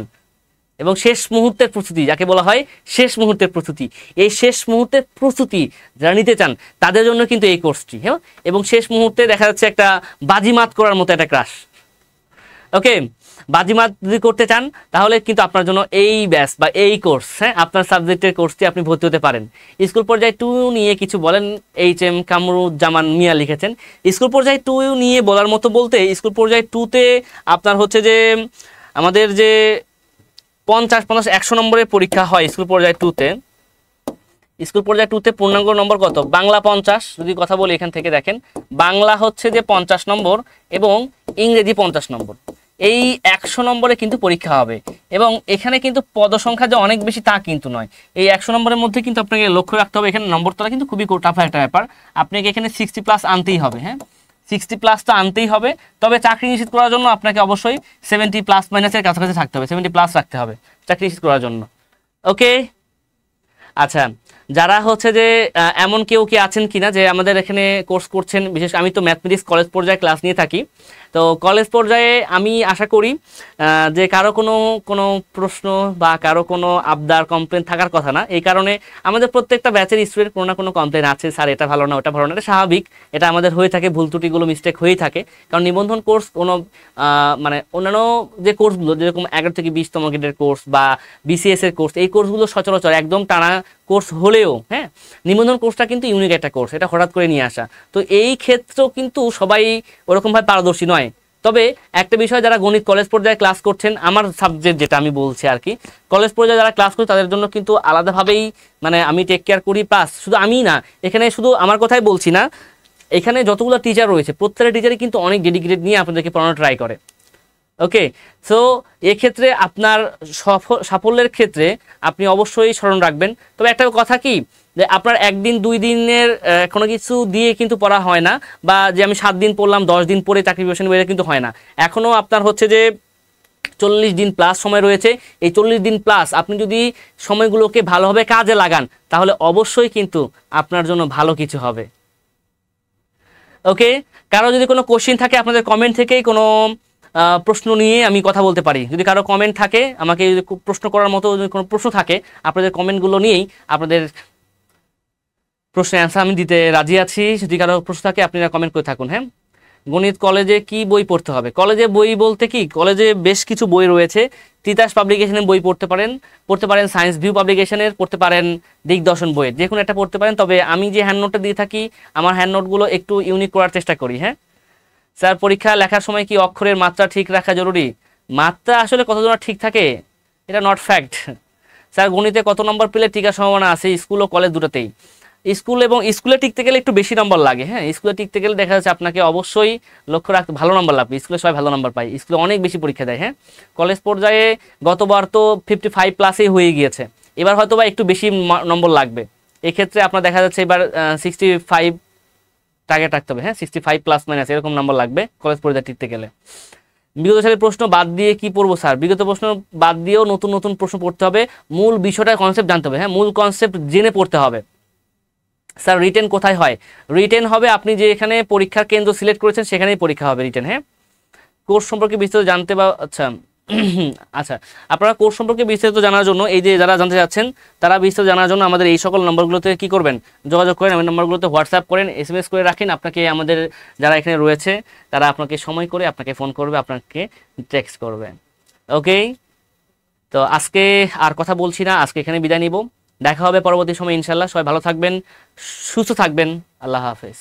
এবং শেষ মুহূর্তের প্রস্তুতি, যাকে বলা হয় শেষ মুহূর্তের প্রস্তুতি, এই শেষ মুহূর্তের প্রস্তুতি যারা নিতে চান তাদের জন্য কিন্তু এই কোর্সটি। হ্যাঁ, এবং শেষ মুহূর্তে দেখা যাচ্ছে একটা বাজিমাত করার মতো একটা ক্লাস। ওকে, বাজিমাত যদি করতে চান তাহলে কিন্তু আপনার জন্য এই ব্যাচ বা এই কোর্স, হ্যাঁ আপনার সাবজেক্টের কোর্সটি আপনি ভর্তি হতে পারেন। স্কুল পর্যায়ে 2 নিয়ে কিছু বলেন, HM কামরুজ্জামান মিয়া লিখেছেন। স্কুল পর্যায়ে 2 নিয়ে বলার মতো বলতে, স্কুল পর্যায়ে 2তে আপনার হচ্ছে যে আমাদের যে 50, 50, 100 নম্বরের পরীক্ষা হয় স্কুল পর্যায়ে 2তে। স্কুল পর্যায়ে 2তে পূর্ণাঙ্গ নম্বর কত? বাংলা 50, যদি কথা বলি এখান থেকে দেখেন, বাংলা হচ্ছে যে 50 নম্বর এবং ইংরেজি 50 নম্বর। এই 100 নম্বরে কিন্তু পরীক্ষা হবে এবং এখানে কিন্তু পদসংখ্যা যে অনেক বেশি তা কিন্তু নয়। এই 100 নম্বরের মধ্যে কিন্তু আপনাকে লক্ষ্য রাখতে হবে, এখানে নম্বর তোলা কিন্তু খুবই টাফ একটা ব্যাপার। আপনাকে এখানে 60+ আনতেই হবে। হ্যাঁ, 60+ তো আনতেই হবে। তবে চাকরি নিশ্চিত করার জন্য আপনাকে অবশ্যই 70+- কাছাকাছি থাকতে হবে, 70+ রাখতে হবে চাকরি নিশ্চিত করার জন্য। ওকে, আচ্ছা, যারা হচ্ছে যে এমন কেউ কি আছেন কিনা যে আমাদের এখানে কোর্স করছেন, বিশেষ আমি তো ম্যাথমেটিক্স কলেজ পর্যায়ে ক্লাস নিয়ে থাকি, তো কলেজ পর্যায়ে আমি আশা করি যে কারো কোনো প্রশ্ন বা কারো কোনো আবদার কমপ্লেন থাকার কথা না। এই কারণে আমাদের প্রত্যেকটা ব্যাচের স্টুডেন্ট কোনো না কোনো কমপ্লেন আছে, স্যার এটা ভালো না ওটা ভালো না, এটা স্বাভাবিক, এটা আমাদের হয়ে থাকে, ভুল ত্রুটিগুলো মিস্টেক হয়েই থাকে। কারণ নিবন্ধন কোর্স কোনো মানে অন্যান্য যে কোর্সগুলো যেরকম 11 থেকে 20তম গ্রেডের কোর্স বা BCS এর কোর্স, এই কোর্সগুলো সচরাচর একদম টানা কোর্স হলেও হ্যাঁ নিবন্ধন কোর্সটা কিন্তু ইউনিক একটা কোর্স, এটা হঠাৎ করে নিয়ে আসা। তো এই ক্ষেত্রেও কিন্তু সবাই ওরকমভাবে পারদর্শী নয়। তবে একটা বিষয়, যারা গণিত কলেজ পর্যায়ে ক্লাস করছেন, আমার সাবজেক্ট যেটা আমি বলছি আর কি, কলেজ পর্যায়ে যারা ক্লাস করছে তাদের জন্য কিন্তু আলাদাভাবেই মানে আমি টেক কেয়ার করি। প্লাস শুধু আমি না, এখানে শুধু আমার কথাই বলছি না, এখানে যতগুলো টিচার রয়েছে প্রত্যেকটা টিচারই কিন্তু অনেক ডেডিকেটেড নিয়ে আপনাদেরকে পড়ানো ট্রাই করে। ওকে, সো এক্ষেত্রে আপনার সাফল্যের ক্ষেত্রে আপনি অবশ্যই স্মরণ রাখবেন। তবে একটা কথা কি, যে আপনার 1 দিন 2 দিনের কোনো কিছু দিয়ে কিন্তু পড়া হয় না, বা যে আমি 7 দিন পড়লাম 10 দিন পরে চাকরি প্রিপারেশন বেড়ে কিন্তু হয় না। এখনও আপনার হচ্ছে যে 40 দিন প্লাস সময় রয়েছে। এই 40 দিন প্লাস আপনি যদি সময়গুলোকে ভালোভাবে কাজে লাগান তাহলে অবশ্যই কিন্তু আপনার জন্য ভালো কিছু হবে। ওকে, কারো যদি কোনো কোশ্চেন থাকে আপনাদের কমেন্ট থেকেই কোনো প্রশ্ন নিয়ে আমি কথা বলতে পারি। যদি কারো কমেন্ট থাকে, আমাকে যদি প্রশ্ন করার মতো যদি কোনো প্রশ্ন থাকে, আপনাদের কমেন্টগুলো নিয়েই আপনাদের প্রশ্নের অ্যান্সার আমি দিতে রাজি আছি। যদি কারো প্রশ্ন থাকে আপনারা কমেন্ট করে থাকুন। হ্যাঁ, গণিত কলেজে কি বই পড়তে হবে? কলেজে বই বলতে কি, কলেজে বেশ কিছু বই রয়েছে। তিতাস পাবলিকেশনের বই পড়তে পারেন সায়েন্স ভিউ পাবলিকেশনের, পড়তে পারেন দিগদর্শন বইয়ের, যে কোনো একটা পড়তে পারেন। তবে আমি যে হ্যান্ড নোটটা দিয়ে থাকি, আমার হ্যান্ড নোটগুলো একটু ইউনিক করার চেষ্টা করি। হ্যাঁ স্যার, পরীক্ষা লেখার সময় কি অক্ষরের মাত্রা ঠিক রাখা জরুরি? মাত্রা আসলে কতজন ঠিক থাকে এটা নট ফ্যাক্ট। স্যার, গণিতে কত নম্বর পেলে টিকার সম্ভাবনা আছে স্কুল ও কলেজ দুটোতেই? স্কুলে টিকতে গেলে একটু বেশি নম্বর লাগে। হ্যাঁ, স্কুলে টিকতে গেলে দেখা যাচ্ছে আপনাকে অবশ্যই লক্ষ্য রাখতে ভালো নম্বর লাগবে। স্কুলে সবাই ভালো নম্বর পায়, স্কুলে অনেক বেশি পরীক্ষা দেয়। হ্যাঁ, কলেজ পর্যায়ে গতবার তো 55+ হয়ে গিয়েছে, এবার হয়তো বা একটু বেশি নম্বর লাগবে। এক্ষেত্রে আপনার দেখা যাচ্ছে এবার 65 টার্গেট রাখতে হবে। হ্যাঁ, 65± এরকম নম্বর লাগবে কলেজ পর্যায়ে টিকতে গেলে। বিগত সালের প্রশ্ন বাদ দিয়ে কি পড়বো স্যার? বিগত প্রশ্ন বাদ দিয়েও নতুন নতুন প্রশ্ন পড়তে হবে, মূল বিষয়টা কনসেপ্ট জানতে হবে। হ্যাঁ, মূল কনসেপ্ট জেনে পড়তে হবে। স্যার, রিটেন কোথায় হয়? রিটেন হবে আপনি যে এখানে পরীক্ষার কেন্দ্র সিলেক্ট করেছেন সেখানেই পরীক্ষা হবে রিটেন। হ্যাঁ, কোর্স সম্পর্কে বিস্তারিত জানতে বা আচ্ছা আচ্ছা, আপনারা কোর্স সম্পর্কে বিস্তারিত জানার জন্য, এই যে যারা জানতে চাচ্ছেন তারা বিস্তারিত জানার জন্য আমাদের এই সকল নম্বরগুলোতে কি করবেন, যোগাযোগ করেন। আমার নম্বরগুলোতে হোয়াটসঅ্যাপ করেন, SMS করে রাখেন। আপনাকে আমাদের যারা এখানে রয়েছে তারা আপনাকে সময় করে আপনাকে ফোন করবে, আপনাকে টেক্সট করবে। ওকে, তো আজকে আর কথা বলছি না, আজকে এখানে বিদায় নিব। দেখা হবে পরবর্তী সময় ইনশাল্লাহ। সবাই ভালো থাকবেন, সুস্থ থাকবেন। আল্লাহ হাফেজ।